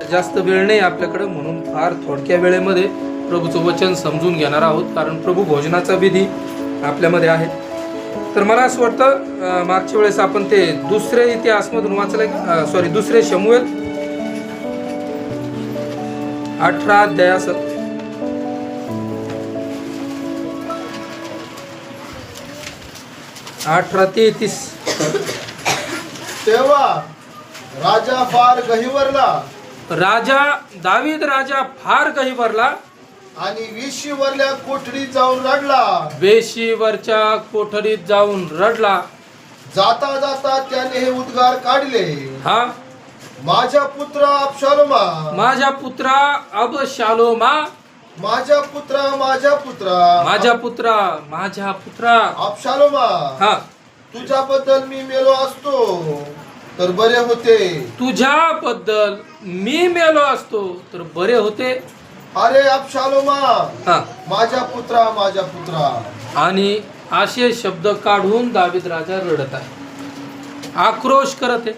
जास्त वेळ नाही आपल्याकडे, म्हणून फार थोडक्या वेळेमध्ये प्रभूचं वचन समजून घेणार आहोत, कारण प्रभू भोजनाचा विधी आपल्यामध्ये आहे. तर मला असं वाटतं मागच्या वेळेस आपण ते दुसरे इतिहासमधून वाचलं, दुसरे शमूएल 18 अध्याय 18-33. तेव्हा राजा फार गहिवरला, दावीद राजा फार गहिवरला आणि वेशीवरल्या कोठडीत जाऊन रडला. वेशीवरच्या कोठडीत जाऊन रडला. जाता जाता त्याने हे उद्गार काढले, हा, माझ्या पुत्रा अबशालोमा, माझ्या पुत्रा अबशालोमा, माझ्या पुत्रा, माझ्या पुत्रा, माझ्या पुत्रा, माझ्या पुत्रा अबशालोमा, हा, तुझ्याबद्दल मी मेलो असतो तर बरे होते. तुझ्याबद्दल मी मेलो असतो तर बरे होते. अरे अबशालोमा, हा, माझ्या पुत्रा, माझ्या पुत्रा. आणि असे शब्द काढून दावीद राजा रडत आहे, आक्रोश करत आहे.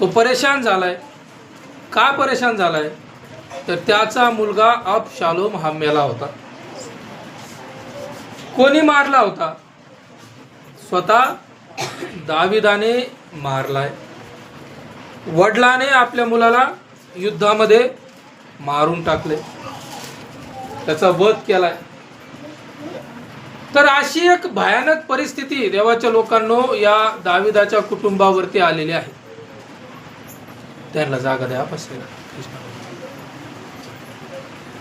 तो परेशान झालाय. का परेशान झालाय? तर त्याचा मुलगा अबशालोम हा मेला होता. कोणी मारला होता? स्वतः दाविदाने मारलाय. वडिलाने आपल्या मुलाला युद्धामध्ये मारून टाकले, त्याचा वध केलाय. तर अशी एक भयानक परिस्थिती देवाच्या लोकांनो या दाविदाच्या कुटुंबावरती आलेली आहे. त्यांना जागा द्या बसायला,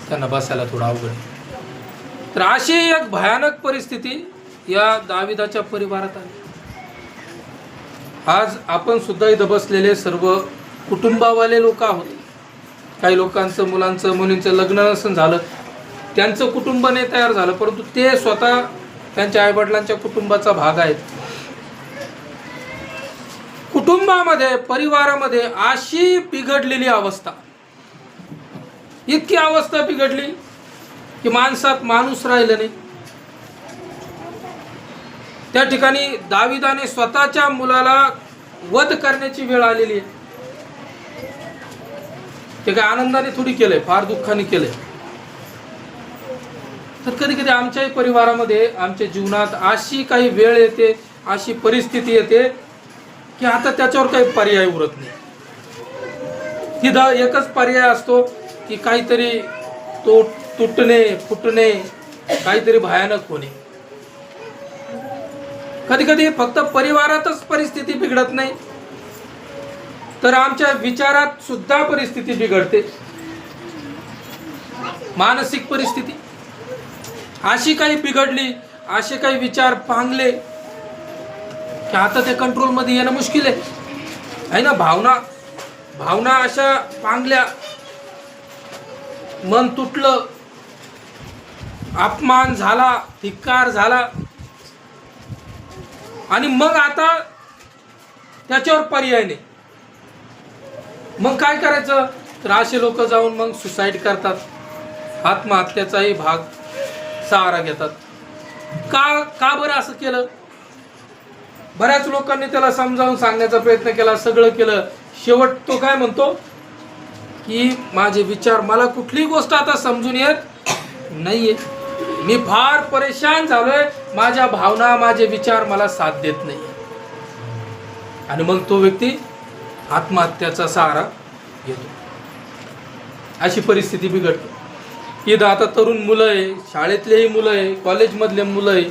त्यांना बसायला थोडं अवघड आहे. तर अशी एक भयानक परिस्थिती या दाविदाच्या परिवारात आली. आज आपण सुद्धा इथं बसलेले सर्व कुटुंबावाले लोक आहोत. काही लोकांचं, मुलांचं, मुलींचं लग्न नसून झालं, त्यांचं कुटुंब नाही तयार झालं, परंतु ते स्वतः त्यांच्या आईवडिलांच्या कुटुंबाचा भाग आहेत. कुटुंबामध्ये, परिवारामध्ये अशी बिघडलेली अवस्था, इतकी अवस्था बिघडली की माणसात माणूस राहिलं नाही. त्या ठिकाणी दाविदाने स्वतःच्या मुलाला वध करण्याची वेळ आलेली आहे. ते काय आनंदाने थोडी केलंय, फार दुःखाने केलंय. तर कधी कधी आमच्याही परिवारामध्ये, आमच्या जीवनात अशी काही वेळ येते, अशी परिस्थिती येते की आता त्याच्यावर काही पर्याय उरत नाही. तिथं एकच पर्याय असतो की काहीतरी तो तुटणे, फुटणे, काहीतरी भयानक होणे. कधी कधी फक्त परिवारातच परिस्थिती बिघडत नाही, तर आमच्या विचारात सुद्धा परिस्थिती बिघडते. मानसिक परिस्थिती अशी काही बिघडली, असे काही विचार पांगले की आता ते कंट्रोल मध्ये येणं मुश्किल आहे ना. भावना अशा पांगल्या, मन तुटलं, अपमान झाला, धिक्कार झाला, आणि मग आता त्याच्यावर पर्याय नाही. मग काय करायचं? तर असे लोक जाऊन मग सुसाईड करतात, आत्महत्याचाही भाग सहारा घेतात. का बरं असं केलं? बऱ्याच लोकांनी त्याला समजावून सांगण्याचा प्रयत्न केला, सगळं केलं. शेवट तो काय म्हणतो की माझे विचार, मला कुठलीही गोष्ट आता समजून येत नाहीये, मी फार परेशान झालोय, माझ्या भावना, माझे विचार मला साथ देत नाही. आणि मग तो व्यक्ती आत्महत्याचा सहारा घेतो. अशी परिस्थिती बिघडते. इथं आता तरुण मुलं आहे, शाळेतलेही मुलं आहे, कॉलेजमधले मुलं आहे,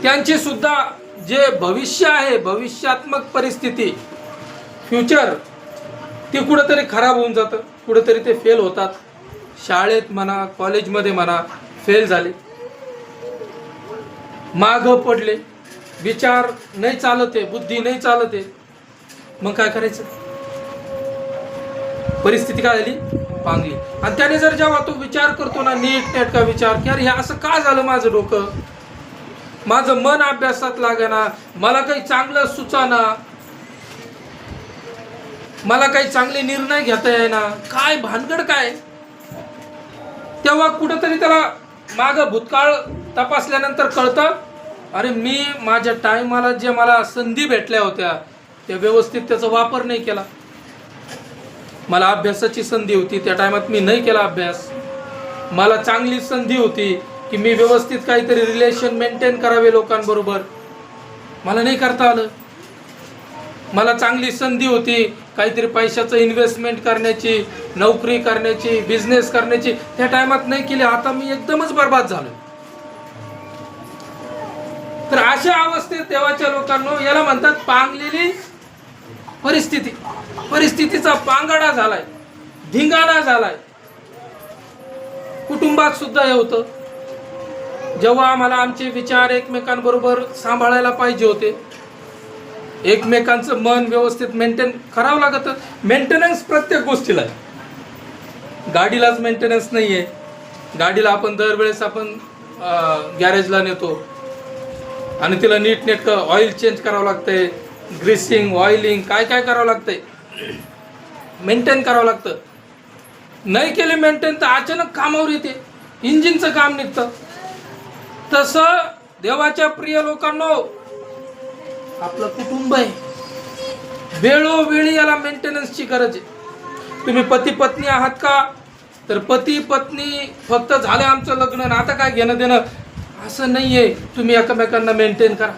त्यांची सुद्धा जे भविष्य आहे, भविष्यात्मक परिस्थिती, फ्युचर, ते कुठंतरी खराब होऊन जातं, कुठंतरी ते फेल होतात. शाळेत म्हणा, कॉलेजमध्ये म्हणा, फेल झाले, मागं पडले, विचार नाही चालते, बुद्धी नाही चालते. मग काय करायचं? परिस्थिती काय झाली? पांगली. आणि त्याने जर जेव्हा तो विचार करतो ना, नीट नेटका विचार की अरे हे असं का झालं, माझं डोकं, माझं मन अभ्यासात लागेना, मला काही चांगलं सुचाना, मला काही चांगले निर्णय घेता येईना, काय भानगड काय? तेव्हा कुठंतरी त्याला मागं भूतकाळ तपासल्यानंतर कळतं, अरे मी माझ्या टायमाला जे मला संधी भेटल्या होत्या त्या व्यवस्थित त्याचा वापर नाही केला. मला अभ्यासाची संधी होती, त्या टायमात मी नाही केला अभ्यास. मला चांगली संधी होती की मी व्यवस्थित काहीतरी रिलेशन मेंटेन करावे लोकांबरोबर, मला नाही करता आलं. मला चांगली संधी होती काहीतरी पैशाचं इन्व्हेस्टमेंट करण्याची, नोकरी करण्याची, बिझनेस करण्याची, त्या टायमात नाही केली. आता मी एकदमच बर्बाद झालो. तर अशा अवस्थेत देवाच्या लोकांनो, याला म्हणतात पांगलेली परिस्थिती. परिस्थितीचा पांगाडा झालाय, धिंगाणा झालाय. कुटुंबात सुद्धा हे होतं. जेव्हा आम्हाला आमचे विचार एकमेकांबरोबर सांभाळायला पाहिजे होते, एकमेकांचं मन व्यवस्थित मेंटेन करावं लागतं. मेंटेनन्स प्रत्येक गोष्टीला आहे. गाडीलाच मेंटेनन्स नाही आहे. गाडीला आपण दरवेळेस आपण गॅरेजला नेतो आणि तिला नीटनेटकं ऑइल चेंज करावं लागतंय, ग्रीसिंग, ऑइलिंग, काय काय करावं लागतंय, मेंटेन करावं लागतं. नाही केले मेंटेन तर अचानक कामावर येते, इंजिनचं काम निघतं. तसं देवाच्या प्रिय लोकांनो, आपलं कुटुंब आहे, वेळोवेळी याला मेंटेनन्सची गरज आहे. तुम्ही पती पत्नी आहात का, तर पती पत्नी फक्त झालं आमचं लग्न आणि आता काय घेणं देणं, असं नाहीये. तुम्ही एकमेकांना मेंटेन करा,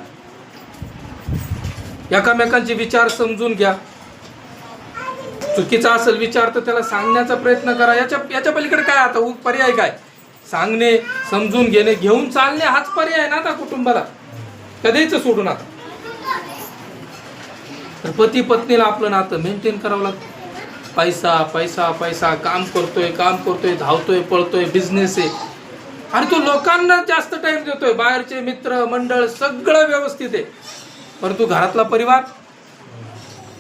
एकमेकांचे विचार समजून घ्या. चुकीचा असेल विचार तर त्याला सांगण्याचा प्रयत्न करा. याच्या पलीकडे काय आता पर्याय काय? सांगणे, समजून घेणे, घेऊन चालणे हाच पर्याय ना आता कुटुंबाला. कधीच सोडू नका. तर पती पत्नीला आपलं नातं मेंटेन करावं लागतं. पैसा पैसा पैसा, काम करतोय, धावतोय, पळतोय, बिझनेस आहे आणि तो लोकांना जास्त टाइम देतोय, बाहेरचे मित्र मंडळ सगळं व्यवस्थित आहे, परंतु घरातला परिवार,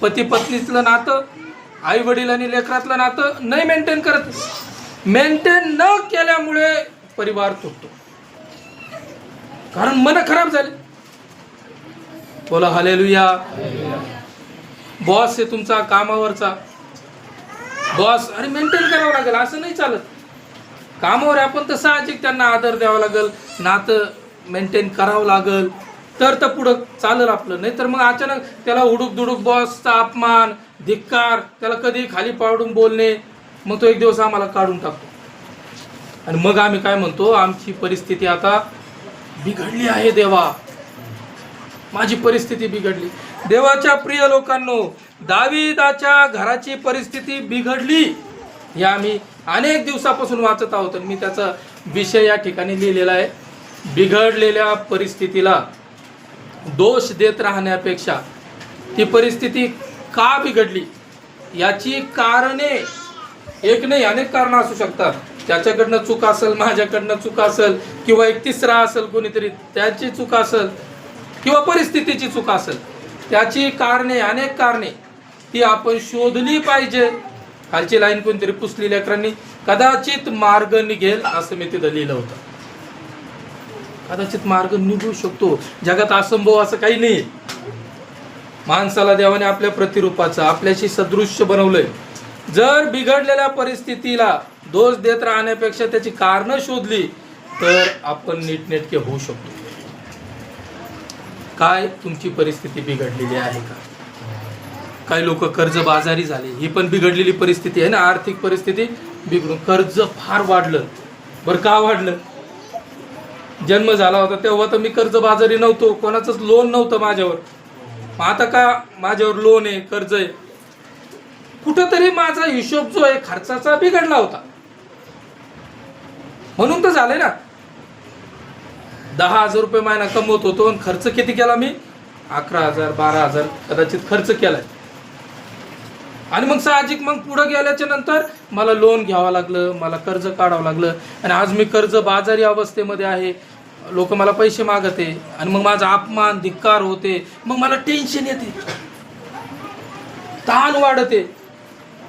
पती पत्नीतलं नातं, आई वडील आणि लेकरातलं नातं नाही मेंटेन करत. मेंटेन न केल्यामुळे परिवार तुटतो, कारण मन खराब झाले. बोला हालेलुया. बॉस आहे तुमचा, कामावरचा बॉस, अरे मेंटेन करावं लागेल, असं नाही चालत. कामावर आपण तर साहजिक त्यांना आदर द्यावा लागेल, नातं मेंटेन करावं लागेल, तर पुढं चालेल आपलं. नाही तर मग अचानक त्याला उडूक दुडूक बॉसचा अपमान, धिक्कार, त्याला कधी खाली पाडून बोलणे, मग तो एक दिवस आम्हाला काढून टाकतो. आणि मग आम्ही काय म्हणतो, आमची परिस्थिती आता बिघडली आहे देवा, माझी परिस्थिती बिघडली. देवाच्या प्रिय लोकांनो, दाविदाच्या घराची परिस्थिती बिघडली हे आम्ही अनेक दिवसापासून वाचत आहोत. मी त्याचा विषय या ठिकाणी लिहिलेला आहे. बिघडलेल्या परिस्थितीला दोष देत राहण्यापेक्षा ती परिस्थिती का बिघडली याची कारणे, एक नाही अनेक कारणं असू शकतात. त्याच्याकडनं चूक असेल, माझ्याकडनं चूक असेल, किंवा एक तिसरा असेल कोणीतरी त्याची चूक असेल, किंवा परिस्थितीची चूक असेल. त्याची कारणे, अनेक कारणे ती आपण शोधली पाहिजे. खालची लाईन कोणतरी पुसली लेकरांनी, कदाचित मार्ग निघेल असं मी तिथं लिहिलं होतं. कदाचित मार्ग निघू शकतो. जगात असंभव असं काही नाही. माणसाला देवाने आपल्या प्रतिरूपाचं, आपल्याशी सदृश्य बनवलंय. जर बिघडलेल्या परिस्थितीला दोष देत राहण्यापेक्षा त्याची कारणं शोधली तर आपण नीटनेटके होऊ शकतो. काय तुमची परिस्थिती बिघडलेली आहे का? काही लोक कर्जबाजारी झाले, ही पण बिघडलेली परिस्थिती आहे ना. आर्थिक परिस्थिती बिघडून कर्ज फार वाढलं. बरं का वाढलं? जन्म झाला होता तेव्हा तर मी कर्जबाजारी नव्हतो, कोणाचंच लोन नव्हतं माझ्यावर. आता का माझ्यावर लोन आहे, कर्ज आहे. कुठंतरी माझा हिशोब जो आहे खर्चाचा बिघडला होता, म्हणून तर झालंय ना. 10,000 रुपये महिना कमवत होतो आणि खर्च किती केला मी? 11,000 12,000 कदाचित खर्च केलाय. आणि मग साहजिक मग पुढे गेल्याच्या नंतर मला लोन घ्यावं लागलं, मला कर्ज काढावं लागलं, आणि आज मी कर्ज बाजारी अवस्थेमध्ये आहे. लोक मला पैसे मागते आणि मग माझा अपमान, धिक्कार होते. मग मला टेन्शन येते, ताण वाढते.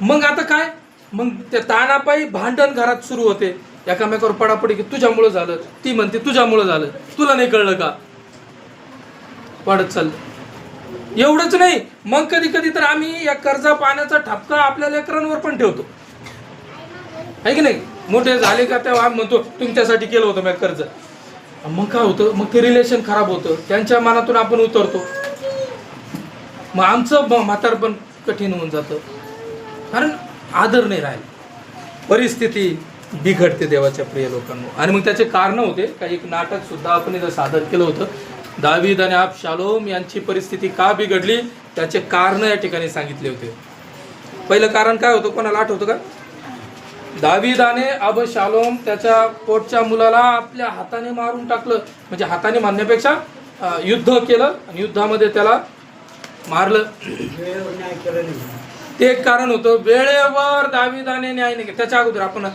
मग आता काय, मग त्या ताणापायी भांडण घरात सुरू होते. एकामेकावर पडापडी की तुझ्यामुळं झालं, ती म्हणते तुझ्यामुळं झालं, तुला नाही कळलं का, वाढत चाललं. एवढंच नाही, मग कधी कधी तर आम्ही या कर्जा पाण्याचा ठपका आपल्या लेकरांवर पण ठेवतो, आहे की नाही. मोठे झाले का तेव्हा आम्ही म्हणतो तुमच्यासाठी केलं होतं मी कर्ज. मग काय होतं, मग ते रिलेशन खराब होतं, त्यांच्या मनातून आपण उतरतो. मग आमचं म्हातारपण कठीण होऊन जातं. कारण आदर नाही राहिला, परिस्थिती बिघडते देवाच्या प्रिय लोकांना. आणि मग त्याचे कारण होते. काही एक नाटक सुद्धा आपण इथं सादर केलं होतं. दावीद आणि अबशालोम यांची परिस्थिती का बिघडली त्याचे कारण या ठिकाणी सांगितले होते. पहिलं कारण काय होतं, कोणाला आठवतं का? दावीदाने अबशालोम त्याच्या पोटच्या मुलाला आपल्या हाताने मारून टाकलं. म्हणजे हाताने मारण्यापेक्षा युद्ध केलं आणि युद्धामध्ये त्याला मारलं. ते एक कारण होतं. वेळेवर दावीदाने न्याय नाही केला. त्याच्या अगोदर आपण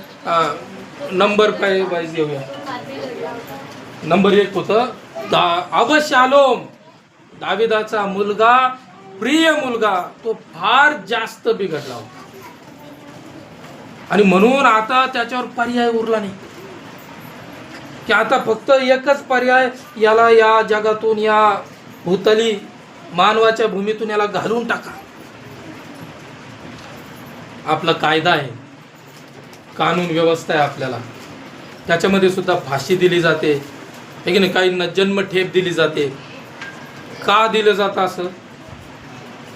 नंबर काय वाईज येऊया. नंबर 1 होतं अबशालोम, दावीदाचा मुलगा, प्रिय मुलगा, तो फार जास्त बिघडला होता. आणि म्हणून आता त्याच्यावर पर्याय उरला नाही की आता फक्त एकच पर्याय, याला या जगातून, या भूतली मानवाच्या भूमीतून याला घालून टाका. आपला कायदा आहे, कानून व्यवस्था आहे आपल्याला, त्याच्यामध्ये सुद्धा फाशी दिली जाते है की नाही. काहींना जन्मठेप दिली जाते. का दिलं जातं असं?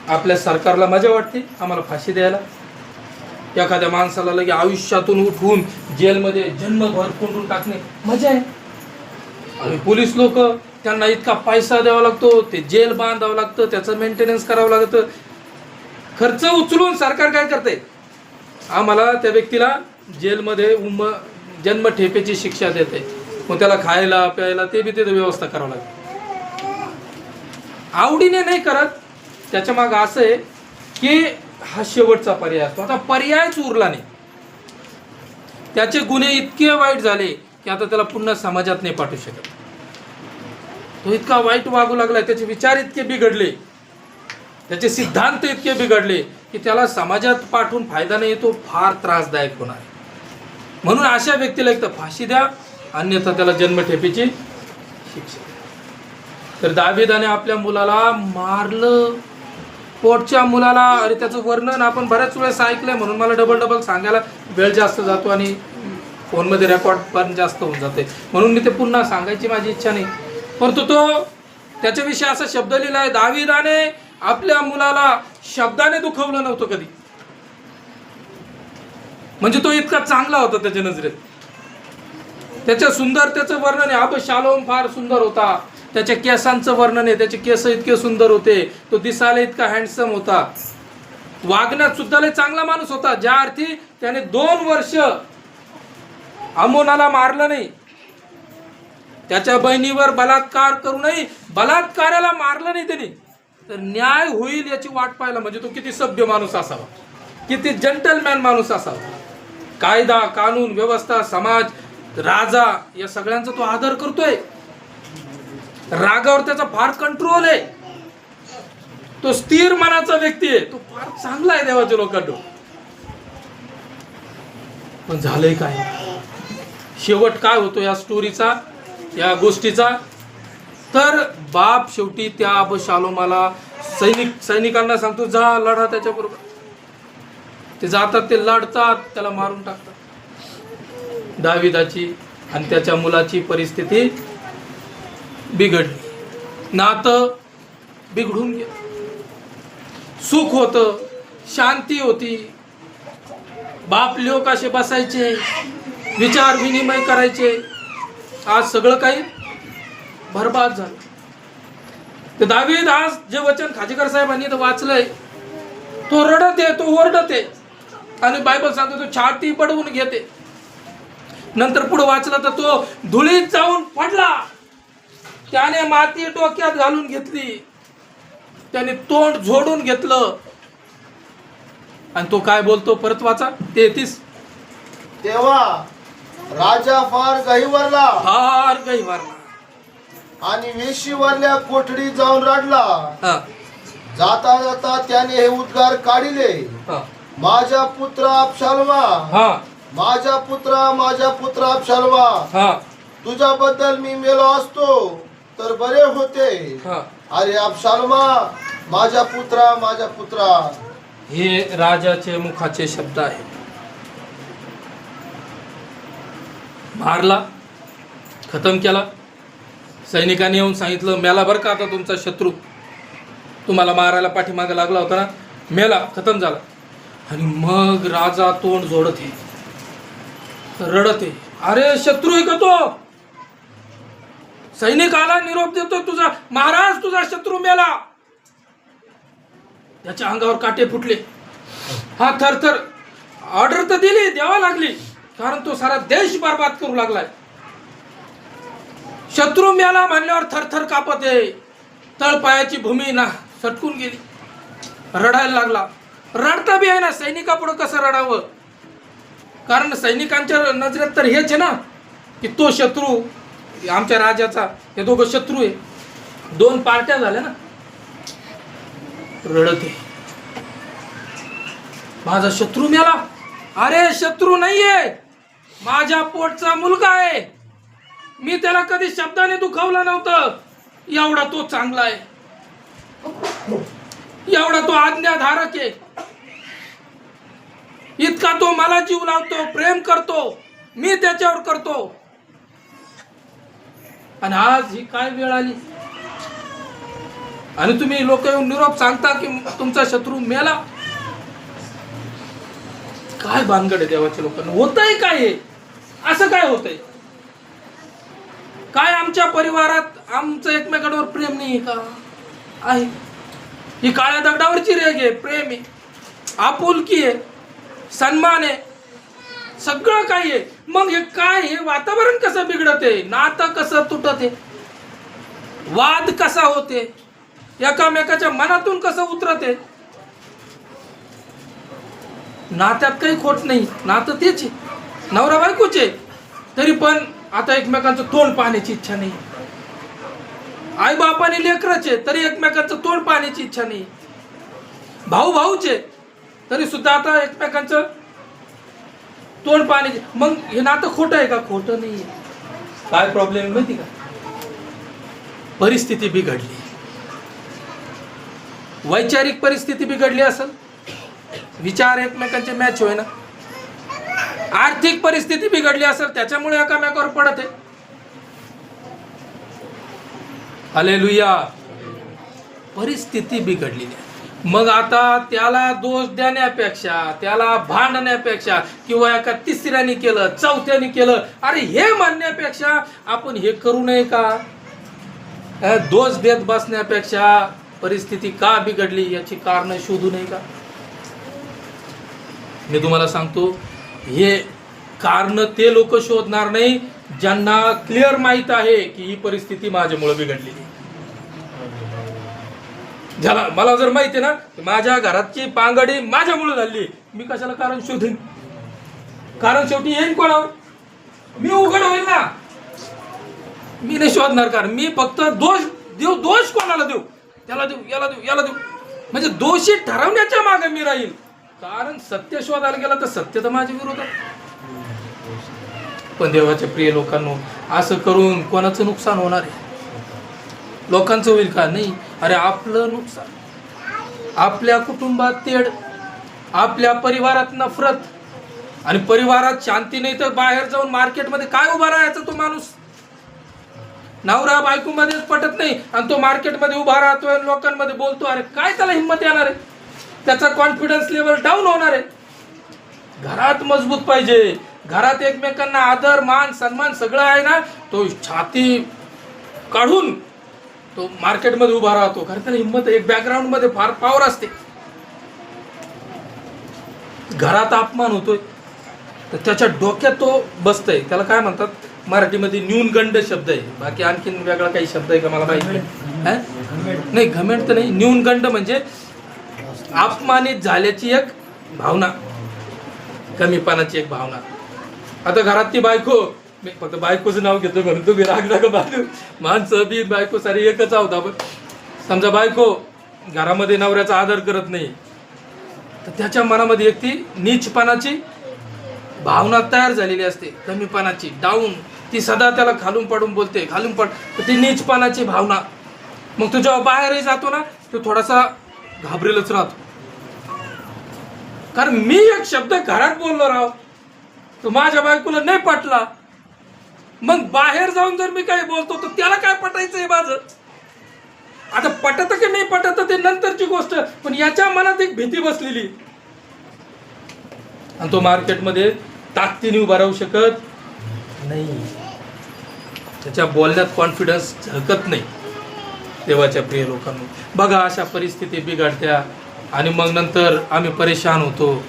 आपल्या सरकारला मजा वाटते आम्हाला फाशी द्यायला. एखाद्या माणसाला लगे आयुष्यातून उठवून जेलमध्ये जन्मभर कोंडून टाकणे मजा आहे. आणि पोलीस लोक, त्यांना इतका पैसा द्यावा लागतो, ते जेल बांधावं लागतं, त्याचं मेंटेनन्स करावं लागतं. खर्च उचलून सरकार काय करते, आम्हाला त्या व्यक्तीला जेलमध्ये जन्मठेपेची शिक्षा देते. मग त्याला खायला प्यायला ते बी तिथे व्यवस्था करावं लागते. आवडीने नाही करत. त्याच्या मागं असं आहे की हा शेवटचा पर्याय असतो. आता पर्यायच उरला नाही. त्याचे गुन्हे इतके वाईट झाले की आता त्याला पुन्हा समाजात नाही पाठवू शकत. तो इतका वाईट वागू लागला, त्याचे विचार इतके बिघडले, त्याचे सिद्धांत इतके बिघडले की त्याला समाजात पाठवून फायदा नाही. तो फार त्रासदायक होणार. म्हणून अशा व्यक्तीला एक तर फाशी द्या, अन्यथा त्याला जन्मठेपेची शिक्षा. तर दावीदाने आपल्या मुलाला मारलं, पोटच्या मुलाला. अरे त्याचं वर्णन आपण बऱ्याच वेळेस ऐकलंय, म्हणून मला डबल सांगायला वेळ जास्त जातो आणि फोनमध्ये रेकॉर्ड पण जास्त होऊन जाते, म्हणून मी ते पुन्हा सांगायची माझी इच्छा नाही. परंतु तो त्याच्याविषयी असा शब्द लिहिलाय, दावीदाने आपल्या मुलाला शब्दाने दुखवलं नव्हतं कधी. म्हणजे तो इतका चांगला होता त्याच्या नजरेत. त्याच्या सुंदरतेचं वर्णन आहे. अबशालोम फार सुंदर होता. त्याच्या केसांचं वर्णन आहे, त्याचे केस इतके सुंदर होते, तो दिसायला इतका हँडसम होता, वागण्यात सुद्धा लय चांगला माणूस होता. ज्या अर्थी त्याने 2 वर्ष अमोनाला मारलं नाही, त्याच्या बहिणीवर बलात्कार करूनही बलात्काराला मारलं नाही त्यांनी, तर न्याय होईल याची वाट पाहायला. म्हणजे तो किती सभ्य माणूस असावा, किती जंटलमॅन माणूस असावा. कायदा, कानून, व्यवस्था, समाज, राजा या सगळ्यांचा तो आदर करतोय. रागावर त्याचा फार कंट्रोल आहे. तो स्थिर मनाचा व्यक्ती आहे. तो फार चांगला आहे देवाच्या लोकांना. पण झालंय काय, शेवट काय होतो या स्टोरीचा, या गोष्टीचा? तर बाप शेवटी त्या अबशालोमाला सैनिकांना सांगतो, जा लढा त्याच्याबरोबर. ते जातात, ते लढतात, त्याला मारून टाकतात. दावीदाची आणि त्याच्या मुलाची परिस्थिती बिघडली. नातं बिघडून गेलं. सुख होतं, शांती होती, बाप लोक असे बसायचे, विचार विनिमय करायचे. आज सगळं काही बरबाद झालं. ते दावीद आज जे वचन खाजेकर साहेबांनी तर वाचलंय, तो रडत आहे, तो ओरडत आहे. आणि बायबल सांगतो तो छाती पडवून घेते. नंतर पुढे वाचलं तर तो धुळीत जाऊन पडला, त्याने माती डोक्यात घालून घेतली, त्याने तोंड झोडून घेतलं. आणि तो काय बोलतो, परत वाचा 33. तेव्हा राजा फार गहिवरला आणि वेशीवरल्या कोठडीत जाऊन रडला. जाता जाता त्याने हे उद्गार काढिले, माझ्या पुत्र अबशालोमा, माझ्या पुत्र अबशालोमा, तुझ्याबद्दल मी मेलो असतो तर बरे होते. अरे अबशालोमा, माझ्या पुत्रा. हे राजाचे मुखाचे शब्द आहेत. मारला, खतम केला. सैनिकांनी येऊन सांगितलं, मेला बरं का आता तुमचा शत्रू, तुम्हाला मारायला पाठीमागे लागला होता ना, मेला, खतम झाला. आणि मग राजा तोंड जोडत आहे, रडत आहे. अरे शत्रू आहे का तो? सैनिक आला, निरोप देतो, तुझा महाराज, तुझा शत्रू मेला. त्याच्या अंगावर काटे फुटले. हा थरथर. ऑर्डर तर दिली, द्यावा लागली, कारण तो सारा देश बर्बाद करू लागलाय. शत्रू मेला म्हणल्यावर थरथर कापत आहे. तळपायाची भूमी ना सटकून गेली. रडायला लागला. रडता बी आहे ना, सैनिकापुढं कसं रडावं? कारण सैनिकांच्या नजरेत तर हेच आहे ना की तो शत्रू आमच्या राजाचा, हे दोघं शत्रू आहे. दोन पार्ट्या झाल्या ना. रडते, माझा शत्रू मेला. अरे शत्रू नाहीये, माझ्या पोटचा मुलगा आहे. मी त्याला कधी शब्दाने दुखावलं नव्हतं. एवढा तो चांगला आहे, एवढा तो आज्ञाधारक आहे, इतका तो मला जीव लावतो, प्रेम करतो, मी त्याच्यावर करतो. आणि आज ही काय वेळ आली आणि तुम्ही लोक येऊन निरोप सांगता की तुमचा शत्रू मेला. काय भानगड आहे देवाच्या लोकांना? होतंय काय हे? असं काय होतंय? काय आमच्या परिवारात आमचं एकमेकांवर प्रेम नाही का? आहे. ही काळ्या दगडावरची रेग आहे, प्रेम आहे, आपुलकी आहे, सन्मान आहे, सगळं काही आहे. मग हे काय, हे वातावरण कसं बिघडत आहे, नातं कसं तुटत आहे, वाद कसा होते, एकामेकाच्या मनातून कसं उतरत आहे. नात्यात काही खोट नाही, नातं तेच आहे, नवरा बायकोचे, तरी पण आता एकमेकांचं तोंड पाहण्याची इच्छा नाही. आई बापाने लेकराचे, तरी एकमेकांचं तोंड पाहण्याची इच्छा नाही. भाऊ भाऊचे, तरी सुद्धा आता एकमेकांचं तोंड पाहण्याचे. मग हे नातं खोटं आहे का? खोटं नाही. काय प्रॉब्लेम माहिती का? परिस्थिती बिघडली, वैचारिक परिस्थिती बिघडली असेल, विचार एकमेकांचे मॅच होईना, आर्थिक परिस्थिती बिघडली असेल, त्याच्यामुळे एकामेकावर पडत आहे. हालेलुया. परिस्थिती बिघडलेली आहे. मग आता त्याला दोष देण्यापेक्षा, त्याला भांडण्यापेक्षा, किंवा एका तिसऱ्याने केलं, चौथ्याने केलं, अरे हे म्हणण्यापेक्षा आपण हे करू नये का? दोष देत बसण्यापेक्षा परिस्थिती का बिघडली याची कारण शोधू नये का? मी तुम्हाला सांगतो, हे कारण ते लोक शोधणार नाही ज्यांना क्लिअर माहित आहे की ही परिस्थिती माझ्यामुळे बिघडलेली. ज्याला, मला जर माहिती आहे ना की माझ्या घराची पांगडी माझ्यामुळे झाली, मी कशाला कारण शोधेन? कारण शेवटी येईन कोणावर? मी उघड होईल ना. मी नाही शोधणार कारण. मी फक्त दोष देऊ. दोष कोणाला देऊ? त्याला देऊ, याला देऊ, याला देऊ, म्हणजे दोषी ठरवण्याच्या मागे मी राहील. कारण सत्य शोधायला गेला तर सत्य तर माझ्या विरोधात. पण देवाच्या प्रिय लोकांनो, असं करून कोणाचं नुकसान होणार आहे? लोकांचं होईल का? नाही. अरे आपलं नुकसान, आपल्या कुटुंबात तेढ, आपल्या परिवारात नफरत, आणि परिवारात शांती नाही तर बाहेर जाऊन मार्केटमध्ये काय उभा राहायचा तो माणूस? नवरा बायको मध्येच पटत नाही आणि तो मार्केटमध्ये उभा राहतोय, लोकांमध्ये बोलतो. अरे काय त्याला हिंमत येणार आहे? त्याचा कॉन्फिडन्स लेवल डाऊन होणार आहे. घरात मजबूत पाहिजे. घरात एकमेकांना आदर, मान, सन्मान सगळं आहे ना, तो छाती काढून तो मार्केटमध्ये उभा राहतो. कारण त्याला हिंमत, एक बॅकग्राऊंड मध्ये फार पॉवर असते. घरात अपमान होतोय तर त्याच्या डोक्यात तो बसतय. त्याला काय म्हणतात मराठीमध्ये? न्यूनगंड शब्द आहे. बाकी आणखीन वेगळा काही शब्द आहे का मला माहिती नाही. घमेंड तर नाही. न्यूनगंड म्हणजे अपमानित झाल्याची एक भावना, कमीपणाची एक भावना. आता घरात ती बायको, मी फक्त बायकोचं नाव घेतो म्हणून तुम्ही राग नका बाजू. माणसं बी बायको सारी एकच आहोत आपण. समजा बायको घरामध्ये नवऱ्याचा आदर करत नाही तर त्याच्या मनामध्ये एक ती नीचपणाची भावना तयार झालेली असते, कमीपणाची, डाऊन. ती सदा त्याला खालून पडून बोलते, खालून पड, ती नीचपणाची भावना. मग तो जेव्हा बाहेरही जातो ना, तो थोडासा घाबरेलच राहतो. कारण मी एक शब्द घरात बोललो राव, तो माझ्या बायकोला नाही पटला. मग बाहेर जाऊन जर मी काही बोलतो तर त्याला काय पटायचंय माझं? आता पटत की नाही पटत ते नंतरची गोष्ट, पण याच्या मनात एक भीती बसलेली. आणि तो मार्केटमध्ये ताकदीने उभा राहू शकत नाही. त्याच्या बोलण्यात कॉन्फिडन्स झळकत नाही. देवाच्या प्रिय लोकांना बघा, अशा परिस्थिती बिघडत्या आणि मग नंतर आम्ही परेशान होतो.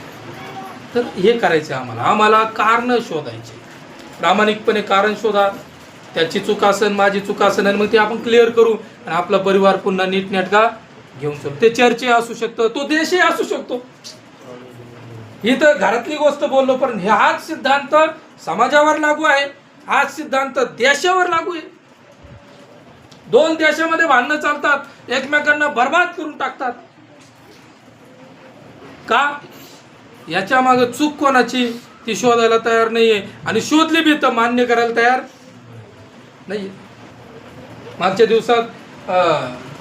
तर हे करायचं आम्हाला कारण शोधायचे. प्रामाणिकपणे कारण शोधा. त्याची चूक असेल, माझी चूक असेल, आणि मग ते आपण क्लिअर करू आणि आपला परिवार पुन्हा नीटनेटका घेऊन चलू. ते चर्चे असू शकतं, तो देशही असू शकतो. ही तर घरातली गोष्ट बोललो, पण हाच सिद्धांत समाजावर लागू आहे, हाच सिद्धांत देशावर लागू आहे. 2 देशामध्ये भांडणं चालतात, एकमेकांना बर्बाद करून टाकतात. का? याच्या मागे चूक कोणाची ती शोधायला तयार नाहीये, आणि शोधली बी तर मान्य करायला तयार नाही. मागच्या दिवसात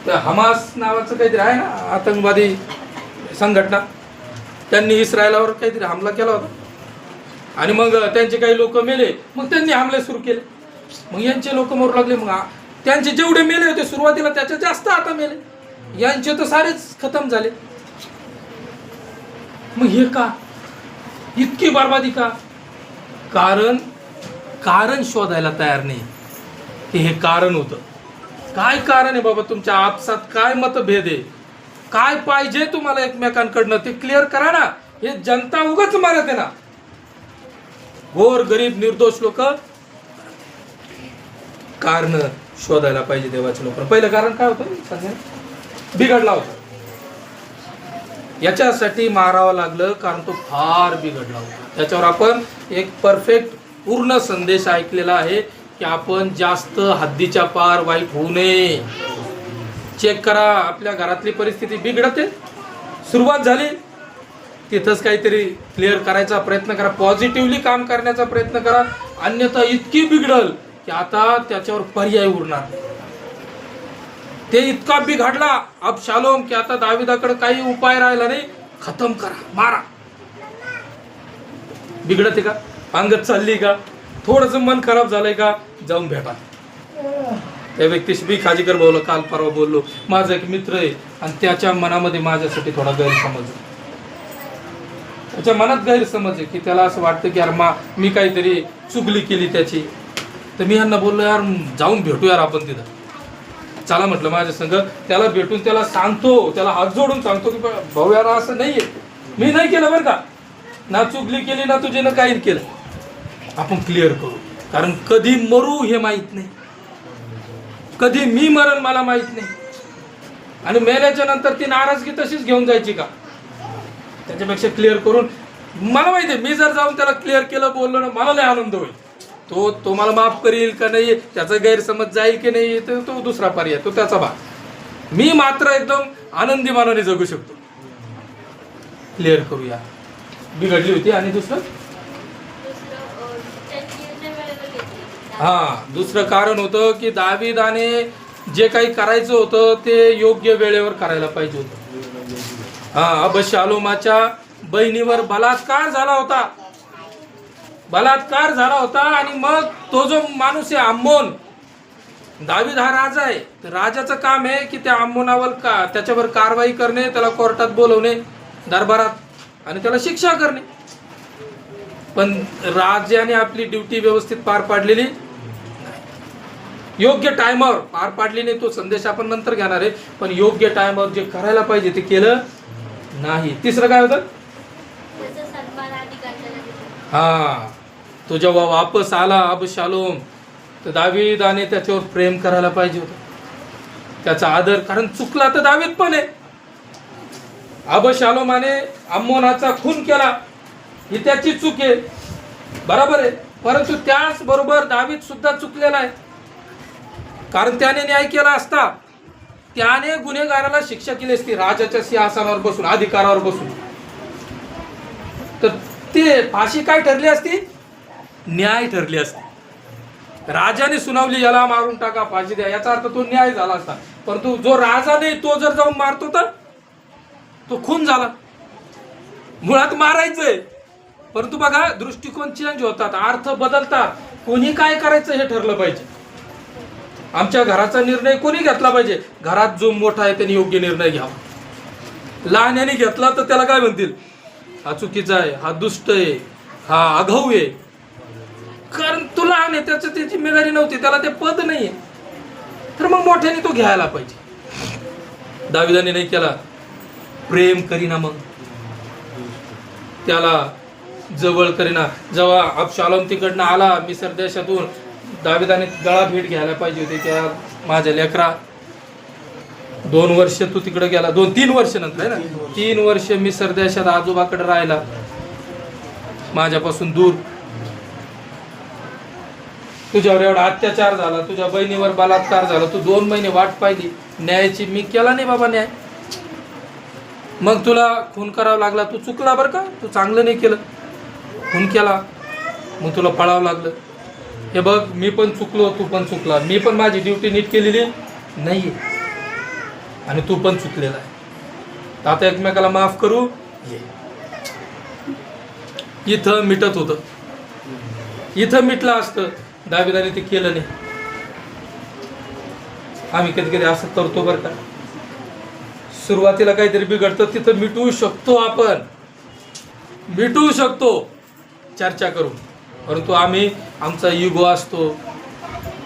हमास नावाचं काहीतरी आहे ना, आतंकवादी संघटना, त्यांनी इस्रायलावर काहीतरी हमला केला होता आणि मग त्यांचे काही लोक मेले. मग त्यांनी हमले सुरू केले. मग यांचे लोक मरू लागले. मग त्यांचे जेवढे मेले होते सुरुवातीला त्याच्या जास्त आता मेले. यांचे तर सारेच खतम झाले. मग हे का? इतकी बर्बादी का? कारण शोधायला तयार नाही. ते हे कारण होतं. काय कारण आहे बाबा? तुमच्या आपसात काय मतभेद आहे, काय पाहिजे तुम्हाला एकमेकांकडनं, ते क्लिअर करा ना. हे जनता उगाच मारत आहे ना. गोर गरीब निर्दोष लोक कारण शोधायला पाहिजे देवाच्या लोकांना. पहिलं कारण काय होतं? सगळ्या बिघडला होता. याच्यासाठी मारावं लागलं कारण तो फार बिघडला होता. त्याच्यावर आपण एक परफेक्ट पूर्ण संदेश ऐकलेला आहे की आपण जास्त हद्दीच्या पार वाईट होऊ नये. चेक करा, आपल्या घरातली परिस्थिती बिघडते, सुरुवात झाली, तिथंच काहीतरी क्लिअर करायचा प्रयत्न करा, पॉझिटिव्हली काम करण्याचा प्रयत्न करा. अन्यथा इतकी बिघडल की आता त्याच्यावर पर्याय उरणार नाही. ते इतका बिघडला अबशालोम की आता दाविदाकडे काही उपाय राहिला नाही. खतम करा, मारा. बिघडते का? अंगत चालली का? थोडस मन खराब झालंय का? जाऊन भेटा. त्या व्यक्तीशी मी खाजीकर बोललो, काल परवा बोललो. माझा एक मित्र आहे आणि त्याच्या मनामध्ये माझ्यासाठी थोडा गैरसमज आहे. त्याच्या मनात गैरसमज आहे की त्याला असं वाटतं की यार मी काहीतरी चुगली केली त्याची. तर मी यांना बोललो, यार जाऊन भेटू यार आपण तिथं. चला म्हटलं माझ्या संग. त्याला भेटून त्याला सांगतो, त्याला हात जोडून सांगतो की भाऊ यार असं नाहीये, मी नाही केलं बरं का, ना चुगली केली ना तुझ्यानं काही केलं. आपण क्लिअर करू. कारण कधी मरू हे माहित नाही, कधी मी मरण मला माहित नाही, आणि मेल्याच्या नंतर ती नाराजगी तशीच घेऊन जायची का? त्याच्यापेक्षा क्लिअर करून, मला माहिती आहे मी जर जाऊन त्याला क्लिअर केलं, बोललो ना, मला लय आनंद होईल. तो मला माफ करील का नाही, त्याचा गैरसमज जाईल की नाही, तो दुसरा पर्याय, तो त्याचा भाग. मी मात्र एकदम आनंदी मानाने जगू शकतो. क्लिअर करूया. बिघडली होती. आणि दुसरं कारण होतं की दाविदाने जे काही करायचं होतं ते योग्य वेळेवर करायला पाहिजे होतं. अबशालोमाच्या बहिणीवर बलात्कार झाला होता आणि मग तो जो माणूस आहे अम्मोन, दावीद हा राजा आहे, तर राजाचं काम आहे की त्या अम्मोनावर त्याच्यावर कारवाई करणे, त्याला कोर्टात बोलवणे दरबारात, आणि त्याला शिक्षा करणे. पण राजाने आपली ड्युटी व्यवस्थित पार पाडलेली नाही, योग्य टायमावर पार पाडली नाही. तो संदेश आपण नंतर घेणार आहे. पण योग्य टायमावर जे करायला पाहिजे ते केलं नाही. तिसरं काय होतं? तो जेव्हा वापस आला अबशालोम, तर दावीदाने त्याच्यावर प्रेम करायला पाहिजे होतं, त्याचा आदर. कारण चुकला तर दावीद पण आहे. अबशालोमाने अम्मोनाचा खून केला, ही त्याची चूक आहे, बरोबर आहे. परंतु त्याच बरोबर दावीद सुद्धा चुकलेला आहे. कारण त्याने न्याय केला असता, त्याने गुन्हेगाराला शिक्षा केली असती राजाच्या सिंहासनावर बसून, अधिकारावर बसून, तर ते फाशी काय ठरली असती? न्याय ठरली असती. राजाने सुनावली याला मारून टाका, फाशी द्या, याचा अर्थ तो न्याय झाला असता. परंतु जो राजा नाही तो जर जाऊन मारतो तर तो खून झाला. मुळात मारायचंय, परंतु बघा दृष्टिकोन चेंज होतात, अर्थ बदलतात. कोणी काय करायचं हे ठरलं पाहिजे. आमच्या घराचा निर्णय कोणी घेतला पाहिजे? घरात जो मोठा आहे त्याने योग्य निर्णय घ्यावा. लहान्याने घेतला तर त्याला काय म्हणतील? हा चुकीचा आहे, हा दुष्ट आहे, हा आघाऊ आहे. कारण तू लहान आहे, त्याची ती जिम्मेदारी नव्हती, त्याला ते पद नाहीये. तर मग मोठ्याने तो घ्यायला पाहिजे. दाविदाने नाही केला, प्रेम करीना, मग त्याला जवळ करीना. जेव्हा अबशालोम तिकडनं आला मिसर देशातून, दाविदाने गळा भेट घ्यायला पाहिजे होते, त्या माझ्या लेकरा 2 वर्ष तू तिकडे गेला, 2-3 वर्ष नंतर आहे ना, 3 वर्ष मिसर देशात आजोबाकडे राहिला माझ्यापासून दूर. तुझ्यावर एवढा अत्याचार झाला, तुझ्या बहिणीवर बलात्कार झाला, तू 2 महिने वाट पाहिली न्यायाची. मी केला नाही बाबा न्याय. मग तुला खून करावा लागला, तू चुकला बरं का, तू चांगलं नाही केलं, खून केला, मग तुला पळावं लागलं. हे बघ, मी पण चुकलो, तू पण चुकला, मी पण माझी ड्युटी नीट केलेली नाही आणि तू पण चुकलेला आहे. तर आता एकमेकाला माफ करू. इथं मिटत होतं, इथं मिटलं असतं. दाविदाने ते केलं नाही. आम्ही कधी कधी असं करतो बरं का, सुरुवातीला काहीतरी बिघडतं, तिथं मिटवू शकतो, आपण मिटवू शकतो चर्चा करून. परंतु आम्ही, आमचा इगो असतो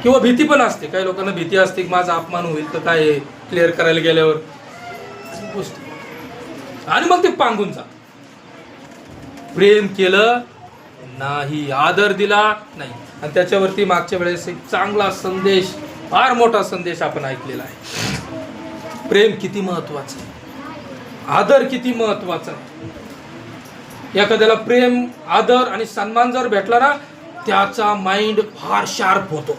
किंवा भीती पण असते. काही लोकांना भीती असते की माझा अपमान होईल तर काय क्लिअर करायला गेल्यावर गोष्ट, आणि मग ते पांगून जा. प्रेम केलं नाही, आदर दिला नाही. आणि त्याच्यावरती मागच्या वेळेस एक चांगला संदेश, फार मोठा संदेश आपण ऐकलेला आहे. प्रेम किती महत्वाचं आहे, आदर किती महत्वाचा आहे. एखाद्याला प्रेम, आदर आणि सन्मान जर भेटला ना, त्याचा माइंड फार शार्प होतो,